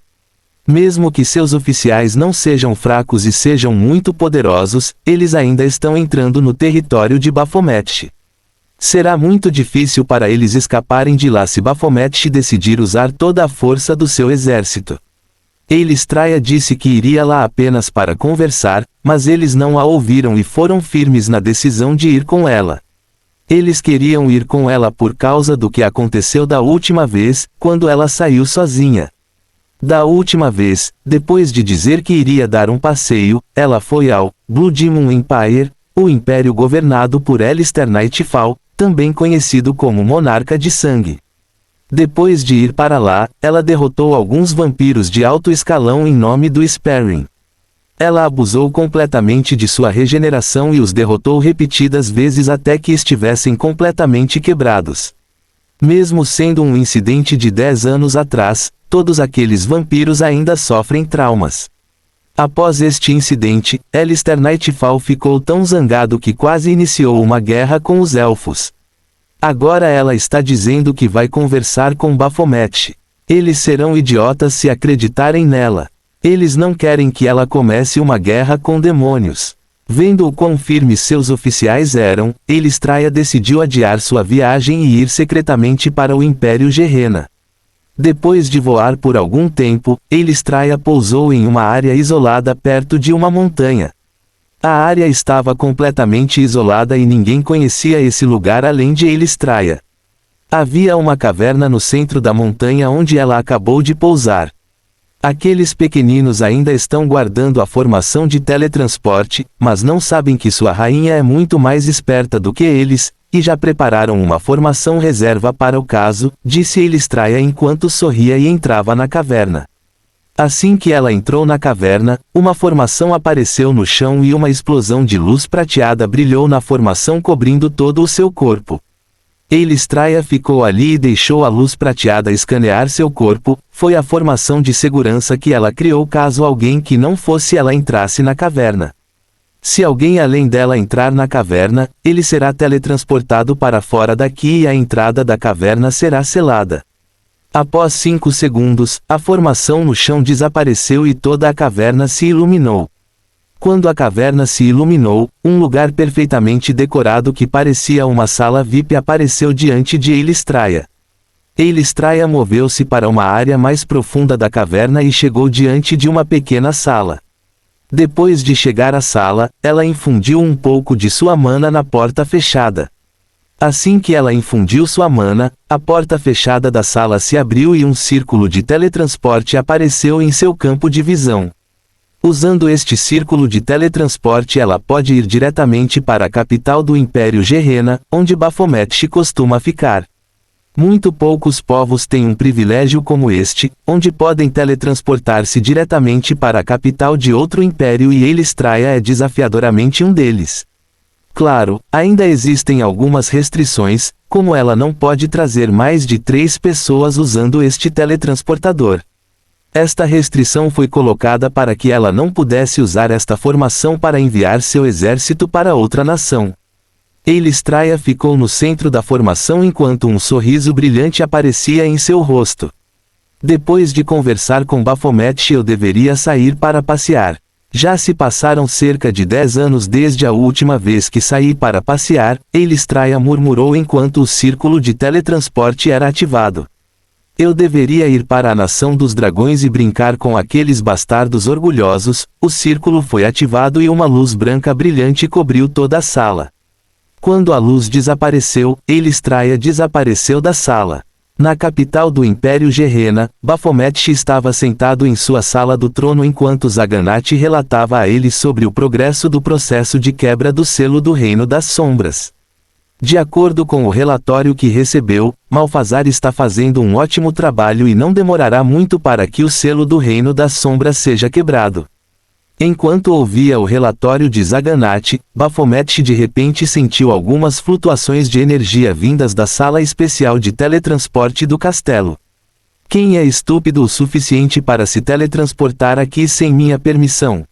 Mesmo que seus oficiais não sejam fracos e sejam muito poderosos, eles ainda estão entrando no território de Baphomet. Será muito difícil para eles escaparem de lá se Baphomet decidir usar toda a força do seu exército. Elistraia disse que iria lá apenas para conversar, mas eles não a ouviram e foram firmes na decisão de ir com ela. Eles queriam ir com ela por causa do que aconteceu da última vez, quando ela saiu sozinha. Da última vez, depois de dizer que iria dar um passeio, ela foi ao Blue Demon Empire, o império governado por Alistair Nightfall, também conhecido como Monarca de Sangue. Depois de ir para lá, ela derrotou alguns vampiros de alto escalão em nome do Sparring. Ela abusou completamente de sua regeneração e os derrotou repetidas vezes até que estivessem completamente quebrados. Mesmo sendo um incidente de 10 anos atrás, todos aqueles vampiros ainda sofrem traumas. Após este incidente, Alistair Nightfall ficou tão zangado que quase iniciou uma guerra com os elfos. Agora ela está dizendo que vai conversar com Baphomet. Eles serão idiotas se acreditarem nela. Eles não querem que ela comece uma guerra com demônios. Vendo o quão firmes seus oficiais eram, Elistraia decidiu adiar sua viagem e ir secretamente para o Império Gerena. Depois de voar por algum tempo, Elistraia pousou em uma área isolada perto de uma montanha. A área estava completamente isolada e ninguém conhecia esse lugar além de Elistraia. Havia uma caverna no centro da montanha onde ela acabou de pousar. Aqueles pequeninos ainda estão guardando a formação de teletransporte, mas não sabem que sua rainha é muito mais esperta do que eles, e já prepararam uma formação reserva para o caso, disse Elistraia enquanto sorria e entrava na caverna. Assim que ela entrou na caverna, uma formação apareceu no chão e uma explosão de luz prateada brilhou na formação cobrindo todo o seu corpo. Elistraia ficou ali e deixou a luz prateada escanear seu corpo, foi a formação de segurança que ela criou caso alguém que não fosse ela entrasse na caverna. Se alguém além dela entrar na caverna, ele será teletransportado para fora daqui e a entrada da caverna será selada. Após 5 segundos, a formação no chão desapareceu e toda a caverna se iluminou. Quando a caverna se iluminou, um lugar perfeitamente decorado que parecia uma sala VIP apareceu diante de Elistraia. Elistraia moveu-se para uma área mais profunda da caverna e chegou diante de uma pequena sala. Depois de chegar à sala, ela infundiu um pouco de sua mana na porta fechada. Assim que ela infundiu sua mana, a porta fechada da sala se abriu e um círculo de teletransporte apareceu em seu campo de visão. Usando este círculo de teletransporte ela pode ir diretamente para a capital do Império Gerena, onde Baphomet costuma ficar. Muito poucos povos têm um privilégio como este, onde podem teletransportar-se diretamente para a capital de outro império e Elistraia é desafiadoramente um deles. Claro, ainda existem algumas restrições, como ela não pode trazer mais de 3 pessoas usando este teletransportador. Esta restrição foi colocada para que ela não pudesse usar esta formação para enviar seu exército para outra nação. Elistraia ficou no centro da formação enquanto um sorriso brilhante aparecia em seu rosto. Depois de conversar com Baphomet, eu deveria sair para passear. Já se passaram cerca de 10 anos desde a última vez que saí para passear, Elistraia murmurou enquanto o círculo de teletransporte era ativado. Eu deveria ir para a Nação dos Dragões e brincar com aqueles bastardos orgulhosos. O círculo foi ativado e uma luz branca brilhante cobriu toda a sala. Quando a luz desapareceu, Elistraia desapareceu da sala. Na capital do Império Gerrena, Baphomet estava sentado em sua sala do trono enquanto Zaganate relatava a ele sobre o progresso do processo de quebra do selo do Reino das Sombras. De acordo com o relatório que recebeu, Malfazar está fazendo um ótimo trabalho e não demorará muito para que o selo do Reino das Sombras seja quebrado. Enquanto ouvia o relatório de Zaganate, Baphomet de repente sentiu algumas flutuações de energia vindas da sala especial de teletransporte do castelo. Quem é estúpido o suficiente para se teletransportar aqui sem minha permissão?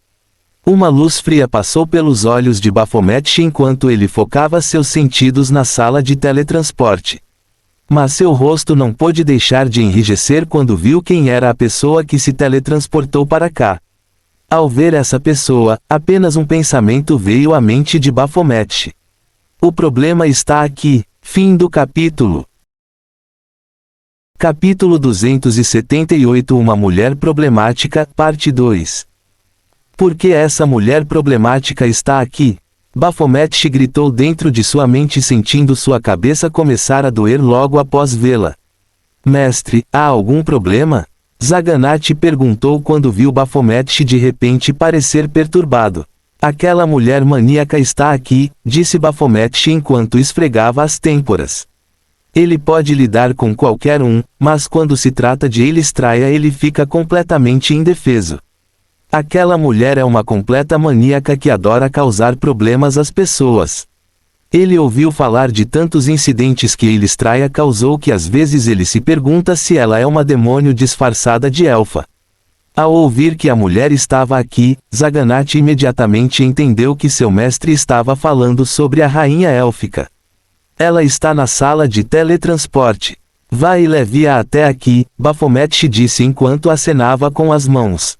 Uma luz fria passou pelos olhos de Baphomet enquanto ele focava seus sentidos na sala de teletransporte. Mas seu rosto não pôde deixar de enrijecer quando viu quem era a pessoa que se teletransportou para cá. Ao ver essa pessoa, apenas um pensamento veio à mente de Baphomet. O problema está aqui. Fim do capítulo. Capítulo 278 Uma mulher problemática, parte 2. Por que essa mulher problemática está aqui? Baphomet gritou dentro de sua mente sentindo sua cabeça começar a doer logo após vê-la. Mestre, há algum problema? Zaganate perguntou quando viu Baphomet de repente parecer perturbado. Aquela mulher maníaca está aqui, disse Baphomet enquanto esfregava as têmporas. Ele pode lidar com qualquer um, mas quando se trata de Elistraia ele fica completamente indefeso. Aquela mulher é uma completa maníaca que adora causar problemas às pessoas. Ele ouviu falar de tantos incidentes que Elistraia causou que às vezes ele se pergunta se ela é uma demônio disfarçada de elfa. Ao ouvir que a mulher estava aqui, Zaganate imediatamente entendeu que seu mestre estava falando sobre a rainha élfica. Ela está na sala de teletransporte. Vá e leve-a até aqui, Baphomet disse enquanto acenava com as mãos.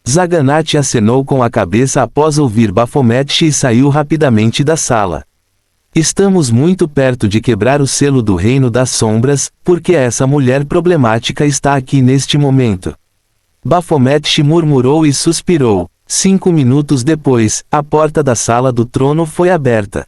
Zaganate acenou com a cabeça após ouvir Baphomet e saiu rapidamente da sala. Estamos muito perto de quebrar o selo do Reino das Sombras, porque essa mulher problemática está aqui neste momento. Baphomet murmurou e suspirou. 5 minutos depois, a porta da sala do trono foi aberta.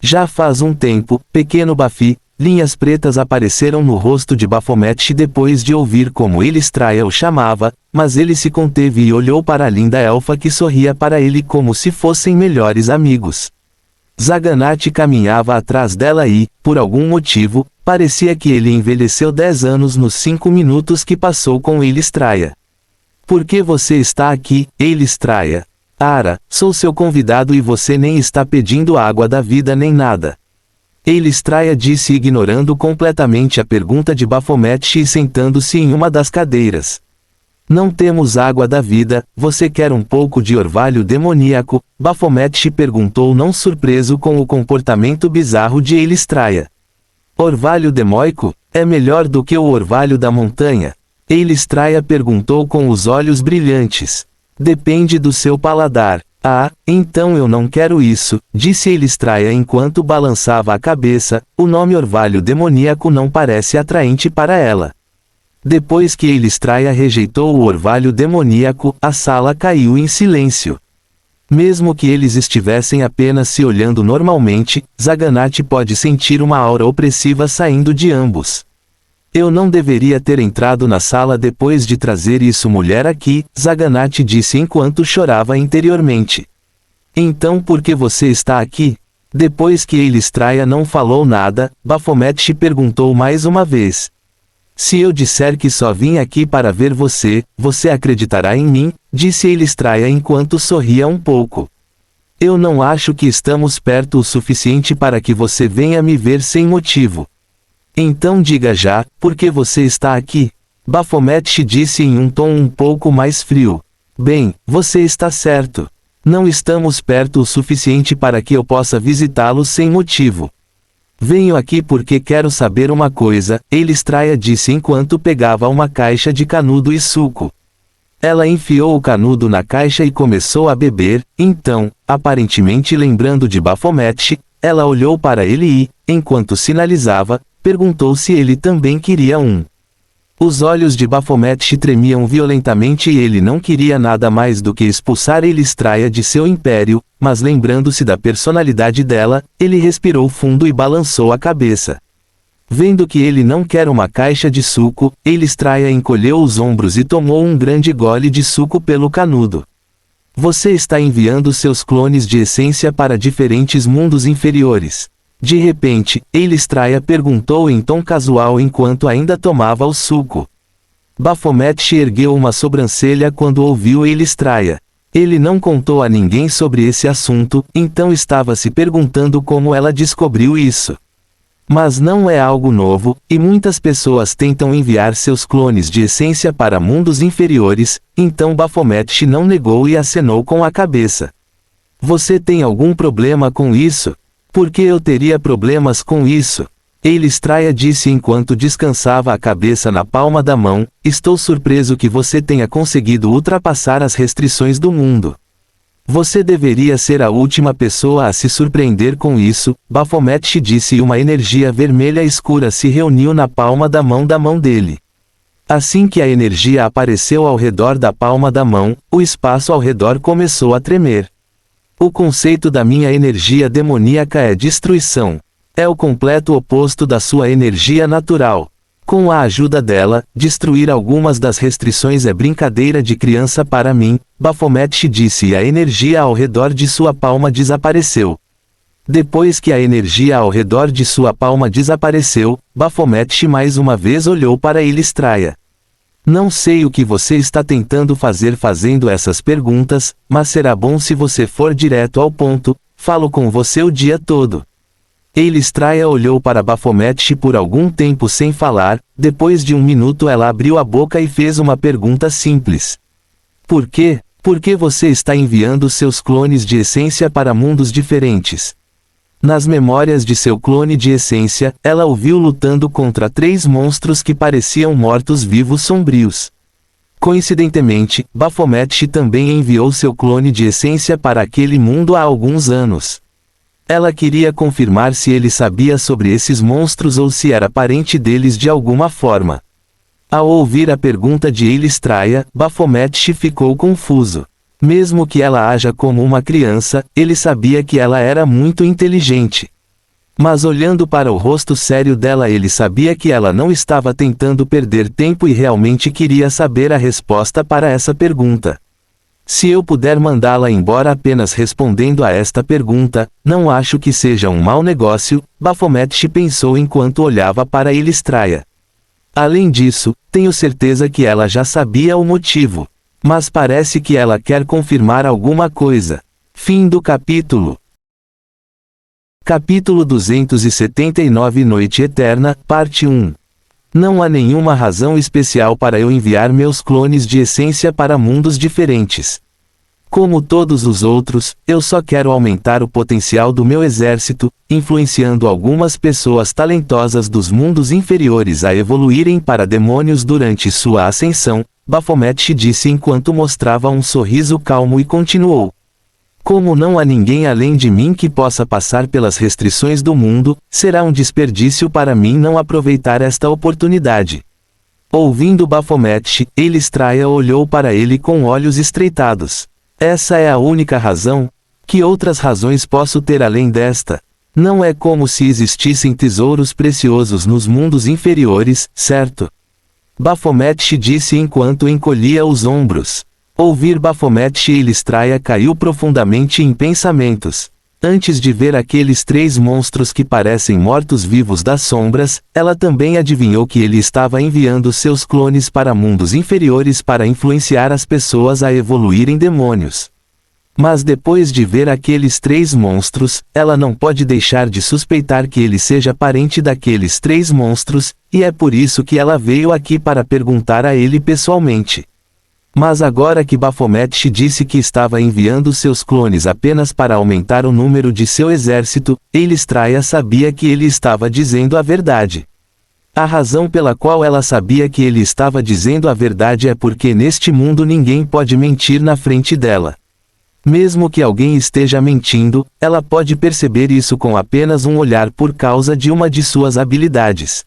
Já faz um tempo, pequeno Bafi, linhas pretas apareceram no rosto de Baphomet depois de ouvir como Elistraia o chamava, mas ele se conteve e olhou para a linda elfa que sorria para ele como se fossem melhores amigos. Zaganate caminhava atrás dela e, por algum motivo, parecia que ele envelheceu 10 anos nos 5 minutos que passou com Elistraia. Por que você está aqui, Elistraia? Ara, sou seu convidado e você nem está pedindo água da vida nem nada. Elistraia disse ignorando completamente a pergunta de Baphomet e sentando-se em uma das cadeiras. Não temos água da vida, você quer um pouco de orvalho demoníaco? Baphomet perguntou não surpreso com o comportamento bizarro de Elistraia. Orvalho demóico? É melhor do que o orvalho da montanha? Elistraia perguntou com os olhos brilhantes. Depende do seu paladar. Ah, então eu não quero isso, disse Elistraia enquanto balançava a cabeça, o nome orvalho demoníaco não parece atraente para ela. Depois que Elistraia rejeitou o orvalho demoníaco, a sala caiu em silêncio. Mesmo que eles estivessem apenas se olhando normalmente, Zaganate pode sentir uma aura opressiva saindo de ambos. Eu não deveria ter entrado na sala depois de trazer isso mulher aqui, Zaganate disse enquanto chorava interiormente. Então por que você está aqui? Depois que Elistraia não falou nada, Baphomet perguntou mais uma vez. Se eu disser que só vim aqui para ver você, você acreditará em mim? Disse Elistraia enquanto sorria um pouco. Eu não acho que estamos perto o suficiente para que você venha me ver sem motivo. Então diga já, por que você está aqui? Baphomet disse em um tom um pouco mais frio. Bem, você está certo. Não estamos perto o suficiente para que eu possa visitá-lo sem motivo. Venho aqui porque quero saber uma coisa, Elistraia disse enquanto pegava uma caixa de canudo e suco. Ela enfiou o canudo na caixa e começou a beber, então, aparentemente lembrando de Baphomet, ela olhou para ele e, enquanto sinalizava, perguntou se ele também queria um. Os olhos de Baphomet tremiam violentamente e ele não queria nada mais do que expulsar Elistraia de seu império, mas lembrando-se da personalidade dela, ele respirou fundo e balançou a cabeça. Vendo que ele não quer uma caixa de suco, Elistraia encolheu os ombros e tomou um grande gole de suco pelo canudo. Você está enviando seus clones de essência para diferentes mundos inferiores. De repente, Elistraia perguntou em tom casual enquanto ainda tomava o suco. Baphomet ergueu uma sobrancelha quando ouviu Elistraia. Ele não contou a ninguém sobre esse assunto, então estava se perguntando como ela descobriu isso. Mas não é algo novo, e muitas pessoas tentam enviar seus clones de essência para mundos inferiores, então Baphomet não negou e acenou com a cabeça. Você tem algum problema com isso? Por que eu teria problemas com isso? Elistraia disse enquanto descansava a cabeça na palma da mão, estou surpreso que você tenha conseguido ultrapassar as restrições do mundo. Você deveria ser a última pessoa a se surpreender com isso, Baphomet disse e uma energia vermelha escura se reuniu na palma da mão dele. Assim que a energia apareceu ao redor da palma da mão, o espaço ao redor começou a tremer. O conceito da minha energia demoníaca é destruição. É o completo oposto da sua energia natural. Com a ajuda dela, destruir algumas das restrições é brincadeira de criança para mim, Baphomet disse e a energia ao redor de sua palma desapareceu. Depois que a energia ao redor de sua palma desapareceu, Baphomet mais uma vez olhou para Elistraia. Não sei o que você está tentando fazer fazendo essas perguntas, mas será bom se você for direto ao ponto, falo com você o dia todo. Elistraia olhou para Baphomet por algum tempo sem falar, depois de um minuto ela abriu a boca e fez uma pergunta simples. Por quê? Por que você está enviando seus clones de essência para mundos diferentes? Nas memórias de seu clone de essência, ela o viu lutando contra 3 monstros que pareciam mortos-vivos sombrios. Coincidentemente, Baphomet também enviou seu clone de essência para aquele mundo há alguns anos. Ela queria confirmar se ele sabia sobre esses monstros ou se era parente deles de alguma forma. Ao ouvir a pergunta de Elistraia, Baphomet ficou confuso. Mesmo que ela haja como uma criança, ele sabia que ela era muito inteligente. Mas olhando para o rosto sério dela ele sabia que ela não estava tentando perder tempo e realmente queria saber a resposta para essa pergunta. Se eu puder mandá-la embora apenas respondendo a esta pergunta, não acho que seja um mau negócio, Baphomet pensou enquanto olhava para Elistraia. Além disso, tenho certeza que ela já sabia o motivo. Mas parece que ela quer confirmar alguma coisa. Fim do capítulo. Capítulo 279 Noite Eterna, Parte 1. Não há nenhuma razão especial para eu enviar meus clones de essência para mundos diferentes. Como todos os outros, eu só quero aumentar o potencial do meu exército, influenciando algumas pessoas talentosas dos mundos inferiores a evoluírem para demônios durante sua ascensão, Baphomet disse enquanto mostrava um sorriso calmo e continuou. Como não há ninguém além de mim que possa passar pelas restrições do mundo, será um desperdício para mim não aproveitar esta oportunidade. Ouvindo Baphomet, Elistraia olhou para ele com olhos estreitados. Essa é a única razão? Que outras razões posso ter além desta? Não é como se existissem tesouros preciosos nos mundos inferiores, certo? Baphomet disse enquanto encolhia os ombros. Ouvir Baphomet e Elistraia caiu profundamente em pensamentos. Antes de ver aqueles 3 monstros que parecem mortos-vivos das sombras, ela também adivinhou que ele estava enviando seus clones para mundos inferiores para influenciar as pessoas a evoluírem demônios. Mas depois de ver aqueles 3 monstros, ela não pode deixar de suspeitar que ele seja parente daqueles 3 monstros, e é por isso que ela veio aqui para perguntar a ele pessoalmente. Mas agora que Baphomet disse que estava enviando seus clones apenas para aumentar o número de seu exército, Elystraia sabia que ele estava dizendo a verdade. A razão pela qual ela sabia que ele estava dizendo a verdade é porque neste mundo ninguém pode mentir na frente dela. Mesmo que alguém esteja mentindo, ela pode perceber isso com apenas um olhar por causa de uma de suas habilidades.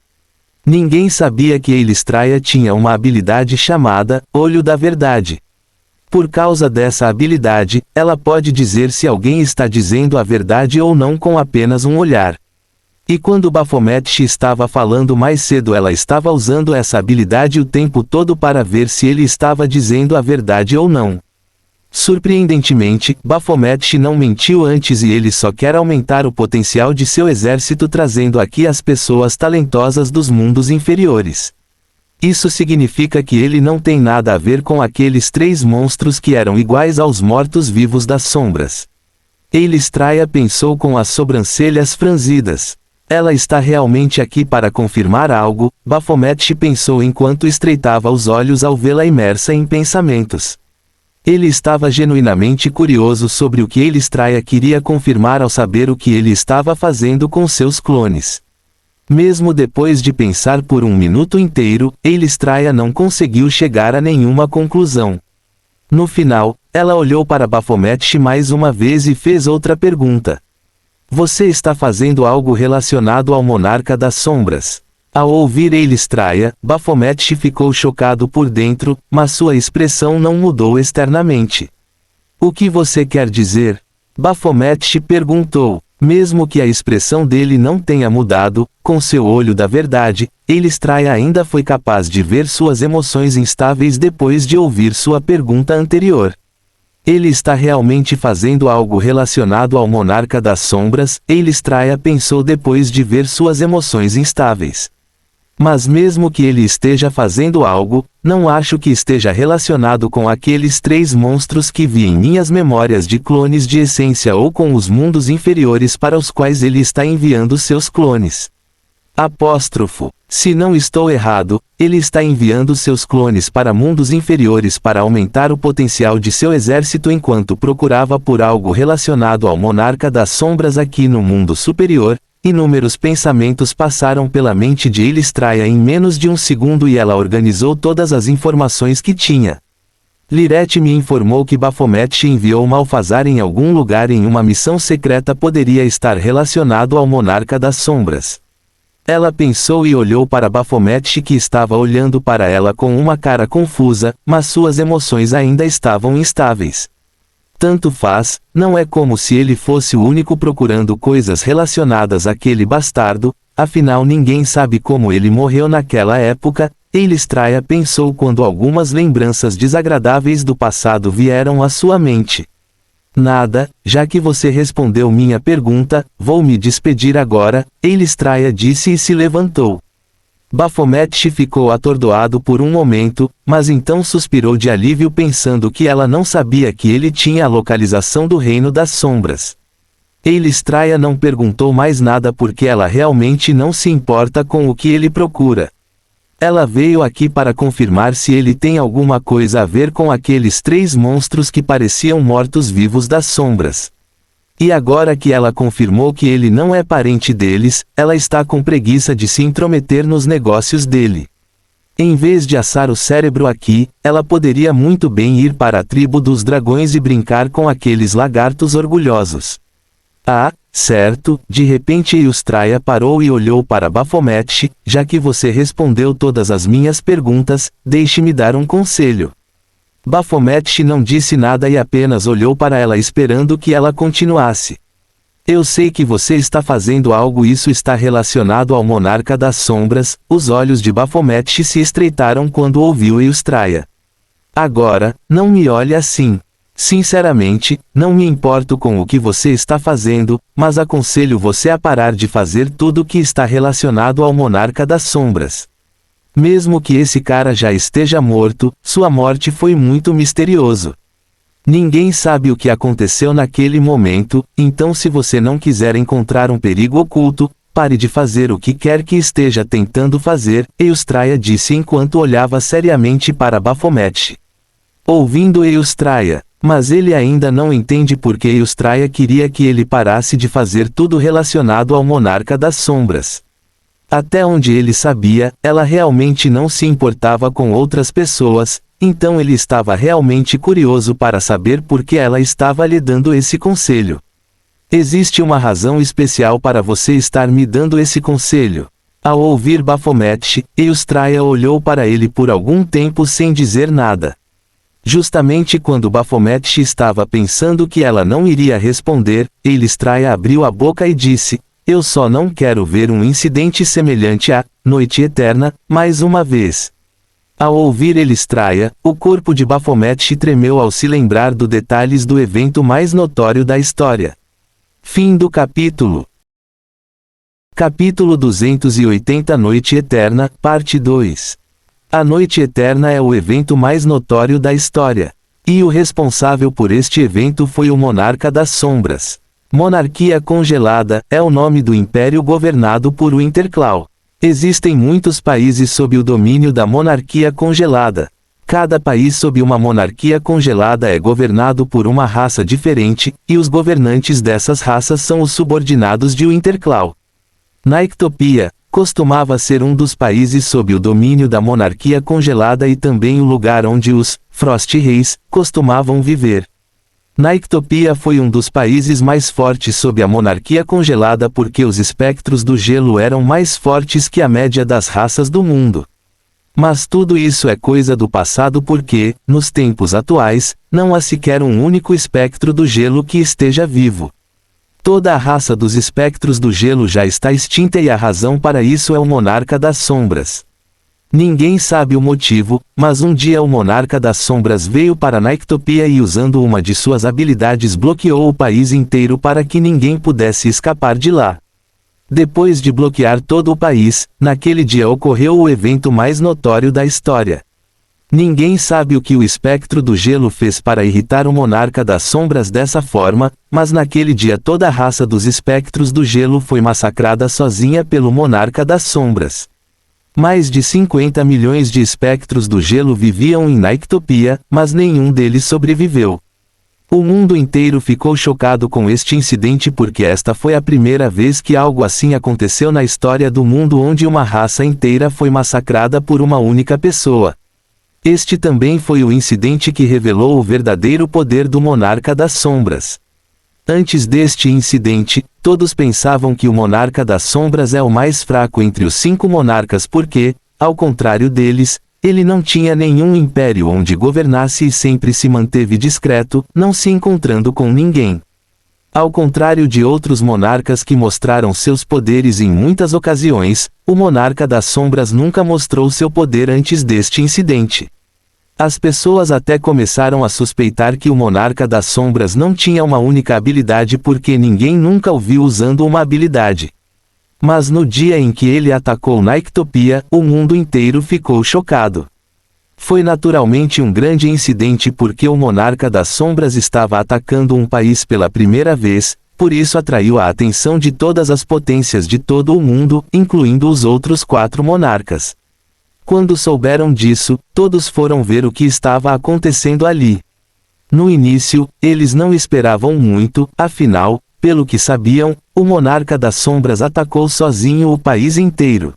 Ninguém sabia que Elystraia tinha uma habilidade chamada Olho da Verdade. Por causa dessa habilidade, ela pode dizer se alguém está dizendo a verdade ou não com apenas um olhar. E quando Baphomet estava falando mais cedo, ela estava usando essa habilidade o tempo todo para ver se ele estava dizendo a verdade ou não. Surpreendentemente, Baphomet não mentiu antes e ele só quer aumentar o potencial de seu exército trazendo aqui as pessoas talentosas dos mundos inferiores. Isso significa que ele não tem nada a ver com aqueles 3 monstros que eram iguais aos mortos-vivos das sombras. Elystraia pensou com as sobrancelhas franzidas. Ela está realmente aqui para confirmar algo, Baphomet pensou enquanto estreitava os olhos ao vê-la imersa em pensamentos. Ele estava genuinamente curioso sobre o que Elystraia queria confirmar ao saber o que ele estava fazendo com seus clones. Mesmo depois de pensar por um minuto inteiro, Elystraia não conseguiu chegar a nenhuma conclusão. No final, ela olhou para Baphomet mais uma vez e fez outra pergunta. Você está fazendo algo relacionado ao Monarca das Sombras? Ao ouvir Elystraia, Baphomet ficou chocado por dentro, mas sua expressão não mudou externamente. O que você quer dizer? Baphomet perguntou. Mesmo que a expressão dele não tenha mudado, com seu olho da verdade, Elystraia ainda foi capaz de ver suas emoções instáveis depois de ouvir sua pergunta anterior. Ele está realmente fazendo algo relacionado ao Monarca das Sombras, Elystraia pensou depois de ver suas emoções instáveis. Mas mesmo que ele esteja fazendo algo, não acho que esteja relacionado com aqueles 3 monstros que vi em minhas memórias de clones de essência ou com os mundos inferiores para os quais ele está enviando seus clones. Apóstrofo. Se não estou errado, ele está enviando seus clones para mundos inferiores para aumentar o potencial de seu exército enquanto procurava por algo relacionado ao Monarca das Sombras aqui no mundo superior. Inúmeros pensamentos passaram pela mente de Elystraia em menos de um segundo e ela organizou todas as informações que tinha. Lirette me informou que Baphomet enviou Malfazar em algum lugar em uma missão secreta poderia estar relacionado ao Monarca das Sombras. Ela pensou e olhou para Baphomet que estava olhando para ela com uma cara confusa, mas suas emoções ainda estavam instáveis. Tanto faz, não é como se ele fosse o único procurando coisas relacionadas àquele bastardo, afinal ninguém sabe como ele morreu naquela época, Elystraia pensou quando algumas lembranças desagradáveis do passado vieram à sua mente. Nada, já que você respondeu minha pergunta, vou me despedir agora, Elystraia disse e se levantou. Baphomet ficou atordoado por um momento, mas então suspirou de alívio pensando que ela não sabia que ele tinha a localização do Reino das Sombras. Elystraia não perguntou mais nada porque ela realmente não se importa com o que ele procura. Ela veio aqui para confirmar se ele tem alguma coisa a ver com aqueles 3 monstros que pareciam mortos-vivos das sombras. E agora que ela confirmou que ele não é parente deles, ela está com preguiça de se intrometer nos negócios dele. Em vez de assar o cérebro aqui, ela poderia muito bem ir para a tribo dos dragões e brincar com aqueles lagartos orgulhosos. Ah, certo, de repente Elystraia parou e olhou para Baphomet, já que você respondeu todas as minhas perguntas, deixe-me dar um conselho. Baphomet não disse nada e apenas olhou para ela esperando que ela continuasse. Eu sei que você está fazendo algo, isso está relacionado ao Monarca das Sombras. Os olhos de Baphomet se estreitaram quando ouviu Elystraia. Agora, não me olhe assim. Sinceramente, não me importo com o que você está fazendo, mas aconselho você a parar de fazer tudo o que está relacionado ao Monarca das Sombras. Mesmo que esse cara já esteja morto, sua morte foi muito misterioso. Ninguém sabe o que aconteceu naquele momento, então se você não quiser encontrar um perigo oculto, pare de fazer o que quer que esteja tentando fazer, Elystraia disse enquanto olhava seriamente para Baphomet. ouvindo Eustraia. Mas ele ainda não entende porque Eustraia queria que ele parasse de fazer tudo relacionado ao monarca das sombras. Até onde ele sabia, ela realmente não se importava com outras pessoas, então ele estava realmente curioso para saber por que ela estava lhe dando esse conselho. Existe uma razão especial para você estar me dando esse conselho. Ao ouvir Baphomet, Eustraia olhou para ele por algum tempo sem dizer nada. Justamente quando Baphomet estava pensando que ela não iria responder, Eustraia abriu a boca e disse: eu só não quero ver um incidente semelhante à Noite Eterna, mais uma vez. Ao ouvir Eustraia, o corpo de Baphomet tremeu ao se lembrar dos detalhes do evento mais notório da história. Fim do capítulo. Capítulo 280 Noite Eterna, Parte 2. A Noite Eterna é o evento mais notório da história. E o responsável por este evento foi o Monarca das Sombras. Monarquia Congelada é o nome do império governado por Winterclaw. Existem muitos países sob o domínio da Monarquia Congelada. Cada país sob uma monarquia congelada é governado por uma raça diferente, e os governantes dessas raças são os subordinados de Winterclaw. Na Ectopia, costumava ser um dos países sob o domínio da monarquia congelada e também o lugar onde os Frost Reis costumavam viver. Na Ectopia foi um dos países mais fortes sob a monarquia congelada porque os espectros do gelo eram mais fortes que a média das raças do mundo. Mas tudo isso é coisa do passado porque, nos tempos atuais, não há sequer um único espectro do gelo que esteja vivo. Toda a raça dos espectros do gelo já está extinta e a razão para isso é o Monarca das Sombras. Ninguém sabe o motivo, mas um dia o Monarca das Sombras veio para a Ectopia e usando uma de suas habilidades bloqueou o país inteiro para que ninguém pudesse escapar de lá. Depois de bloquear todo o país, naquele dia ocorreu o evento mais notório da história. Ninguém sabe o que o espectro do gelo fez para irritar o Monarca das Sombras dessa forma, mas naquele dia toda a raça dos espectros do gelo foi massacrada sozinha pelo Monarca das Sombras. Mais de 50 milhões de espectros do gelo viviam em Ectopia, mas nenhum deles sobreviveu. O mundo inteiro ficou chocado com este incidente porque esta foi a primeira vez que algo assim aconteceu na história do mundo onde uma raça inteira foi massacrada por uma única pessoa. Este também foi o incidente que revelou o verdadeiro poder do Monarca das Sombras. Antes deste incidente, todos pensavam que o Monarca das Sombras é o mais fraco entre os 5 monarcas porque, ao contrário deles, ele não tinha nenhum império onde governasse e sempre se manteve discreto, não se encontrando com ninguém. Ao contrário de outros monarcas que mostraram seus poderes em muitas ocasiões, o Monarca das Sombras nunca mostrou seu poder antes deste incidente. As pessoas até começaram a suspeitar que o Monarca das Sombras não tinha uma única habilidade porque ninguém nunca o viu usando uma habilidade. Mas no dia em que ele atacou na Ectopia, o mundo inteiro ficou chocado. Foi naturalmente um grande incidente porque o Monarca das Sombras estava atacando um país pela primeira vez, por isso atraiu a atenção de todas as potências de todo o mundo, incluindo os outros 4 monarcas. Quando souberam disso, todos foram ver o que estava acontecendo ali. No início, eles não esperavam muito, afinal, pelo que sabiam, o Monarca das Sombras atacou sozinho o país inteiro.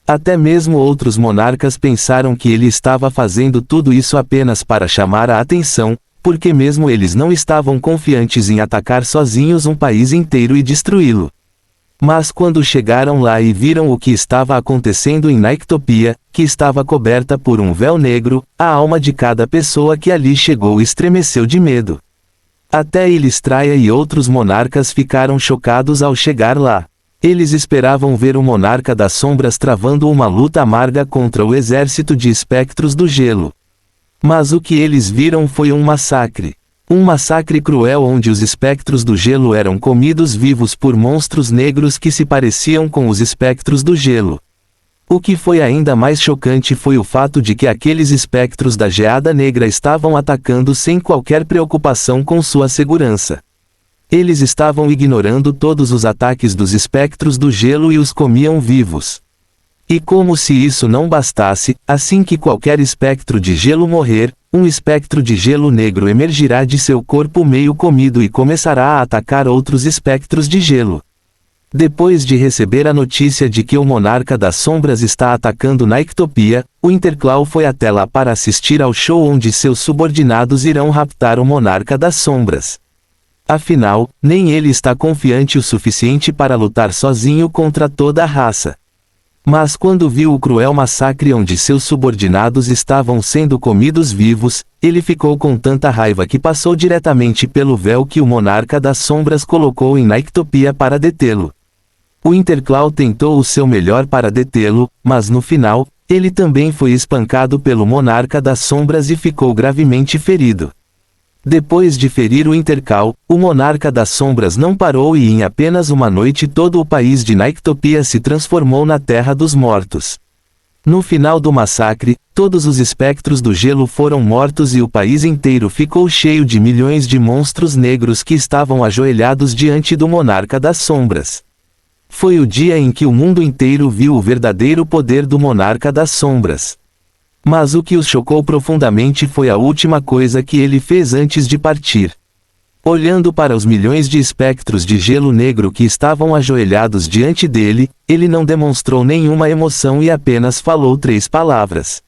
Até mesmo outros monarcas pensaram que ele estava fazendo tudo isso apenas para chamar a atenção, porque mesmo eles não estavam confiantes em atacar sozinhos um país inteiro e destruí-lo. Mas quando chegaram lá e viram o que estava acontecendo em Ectopia, que estava coberta por um véu negro, a alma de cada pessoa que ali chegou estremeceu de medo. Até Eustraia e outros monarcas ficaram chocados ao chegar lá. Eles esperavam ver o Monarca das Sombras travando uma luta amarga contra o exército de espectros do gelo. Mas o que eles viram foi um massacre. Um massacre cruel onde os espectros do gelo eram comidos vivos por monstros negros que se pareciam com os espectros do gelo. O que foi ainda mais chocante foi o fato de que aqueles espectros da Geada Negra estavam atacando sem qualquer preocupação com sua segurança. Eles estavam ignorando todos os ataques dos espectros do gelo e os comiam vivos. E como se isso não bastasse, assim que qualquer espectro de gelo morrer, um espectro de gelo negro emergirá de seu corpo meio comido e começará a atacar outros espectros de gelo. Depois de receber a notícia de que o monarca das sombras está atacando Nictopia, o Interclaw foi até lá para assistir ao show onde seus subordinados irão raptar o monarca das sombras. Afinal, nem ele está confiante o suficiente para lutar sozinho contra toda a raça. Mas quando viu o cruel massacre onde seus subordinados estavam sendo comidos vivos, ele ficou com tanta raiva que passou diretamente pelo véu que o monarca das sombras colocou em Nictopia para detê-lo. O Interclaw tentou o seu melhor para detê-lo, mas no final, ele também foi espancado pelo monarca das sombras e ficou gravemente ferido. Depois de ferir o Interclaw, o monarca das sombras não parou e em apenas uma noite todo o país de Nictopia se transformou na terra dos mortos. No final do massacre, todos os espectros do gelo foram mortos e o país inteiro ficou cheio de milhões de monstros negros que estavam ajoelhados diante do monarca das sombras. Foi o dia em que o mundo inteiro viu o verdadeiro poder do monarca das sombras. Mas o que os chocou profundamente foi a última coisa que ele fez antes de partir. Olhando para os milhões de espectros de gelo negro que estavam ajoelhados diante dele, ele não demonstrou nenhuma emoção e apenas falou 3 palavras.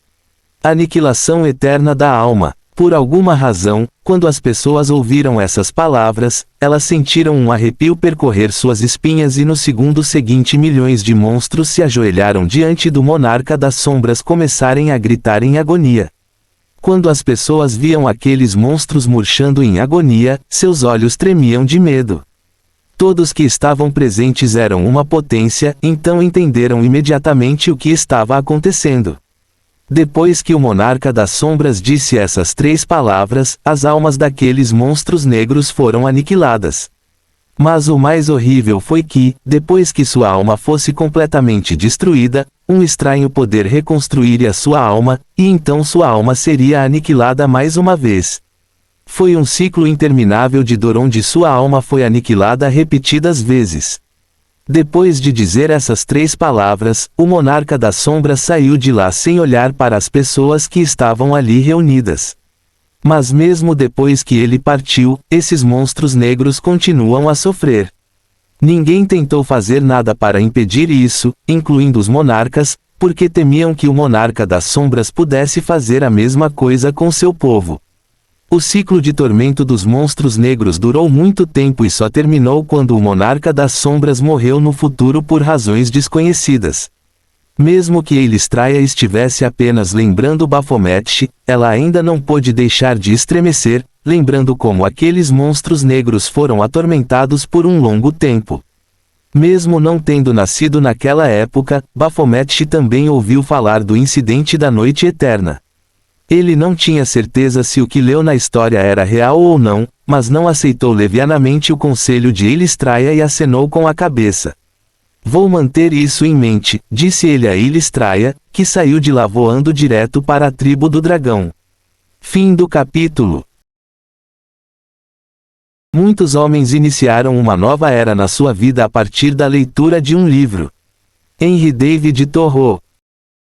Aniquilação eterna da alma. Por alguma razão, quando as pessoas ouviram essas palavras, elas sentiram um arrepio percorrer suas espinhas e no segundo seguinte milhões de monstros se ajoelharam diante do monarca das sombras começarem a gritar em agonia. Quando as pessoas viam aqueles monstros murchando em agonia, seus olhos tremiam de medo. Todos que estavam presentes eram uma potência, então entenderam imediatamente o que estava acontecendo. Depois que o monarca das sombras disse essas 3 palavras, as almas daqueles monstros negros foram aniquiladas. Mas o mais horrível foi que, depois que sua alma fosse completamente destruída, um estranho poder reconstruiria sua alma, e então sua alma seria aniquilada mais uma vez. Foi um ciclo interminável de dor onde sua alma foi aniquilada repetidas vezes. Depois de dizer essas 3 palavras, o monarca das sombras saiu de lá sem olhar para as pessoas que estavam ali reunidas. Mas mesmo depois que ele partiu, esses monstros negros continuam a sofrer. Ninguém tentou fazer nada para impedir isso, incluindo os monarcas, porque temiam que o monarca das sombras pudesse fazer a mesma coisa com seu povo. O ciclo de tormento dos monstros negros durou muito tempo e só terminou quando o monarca das sombras morreu no futuro por razões desconhecidas. Mesmo que Ilistraia estivesse apenas lembrando Baphomet, ela ainda não pôde deixar de estremecer, lembrando como aqueles monstros negros foram atormentados por um longo tempo. Mesmo não tendo nascido naquela época, Baphomet também ouviu falar do incidente da Noite Eterna. Ele não tinha certeza se o que leu na história era real ou não, mas não aceitou levianamente o conselho de Ilistraia e acenou com a cabeça. Vou manter isso em mente, disse ele a Ilistraia, que saiu de lá voando direto para a tribo do dragão. Fim do capítulo. Muitos homens iniciaram uma nova era na sua vida a partir da leitura de um livro. Henry David Thoreau.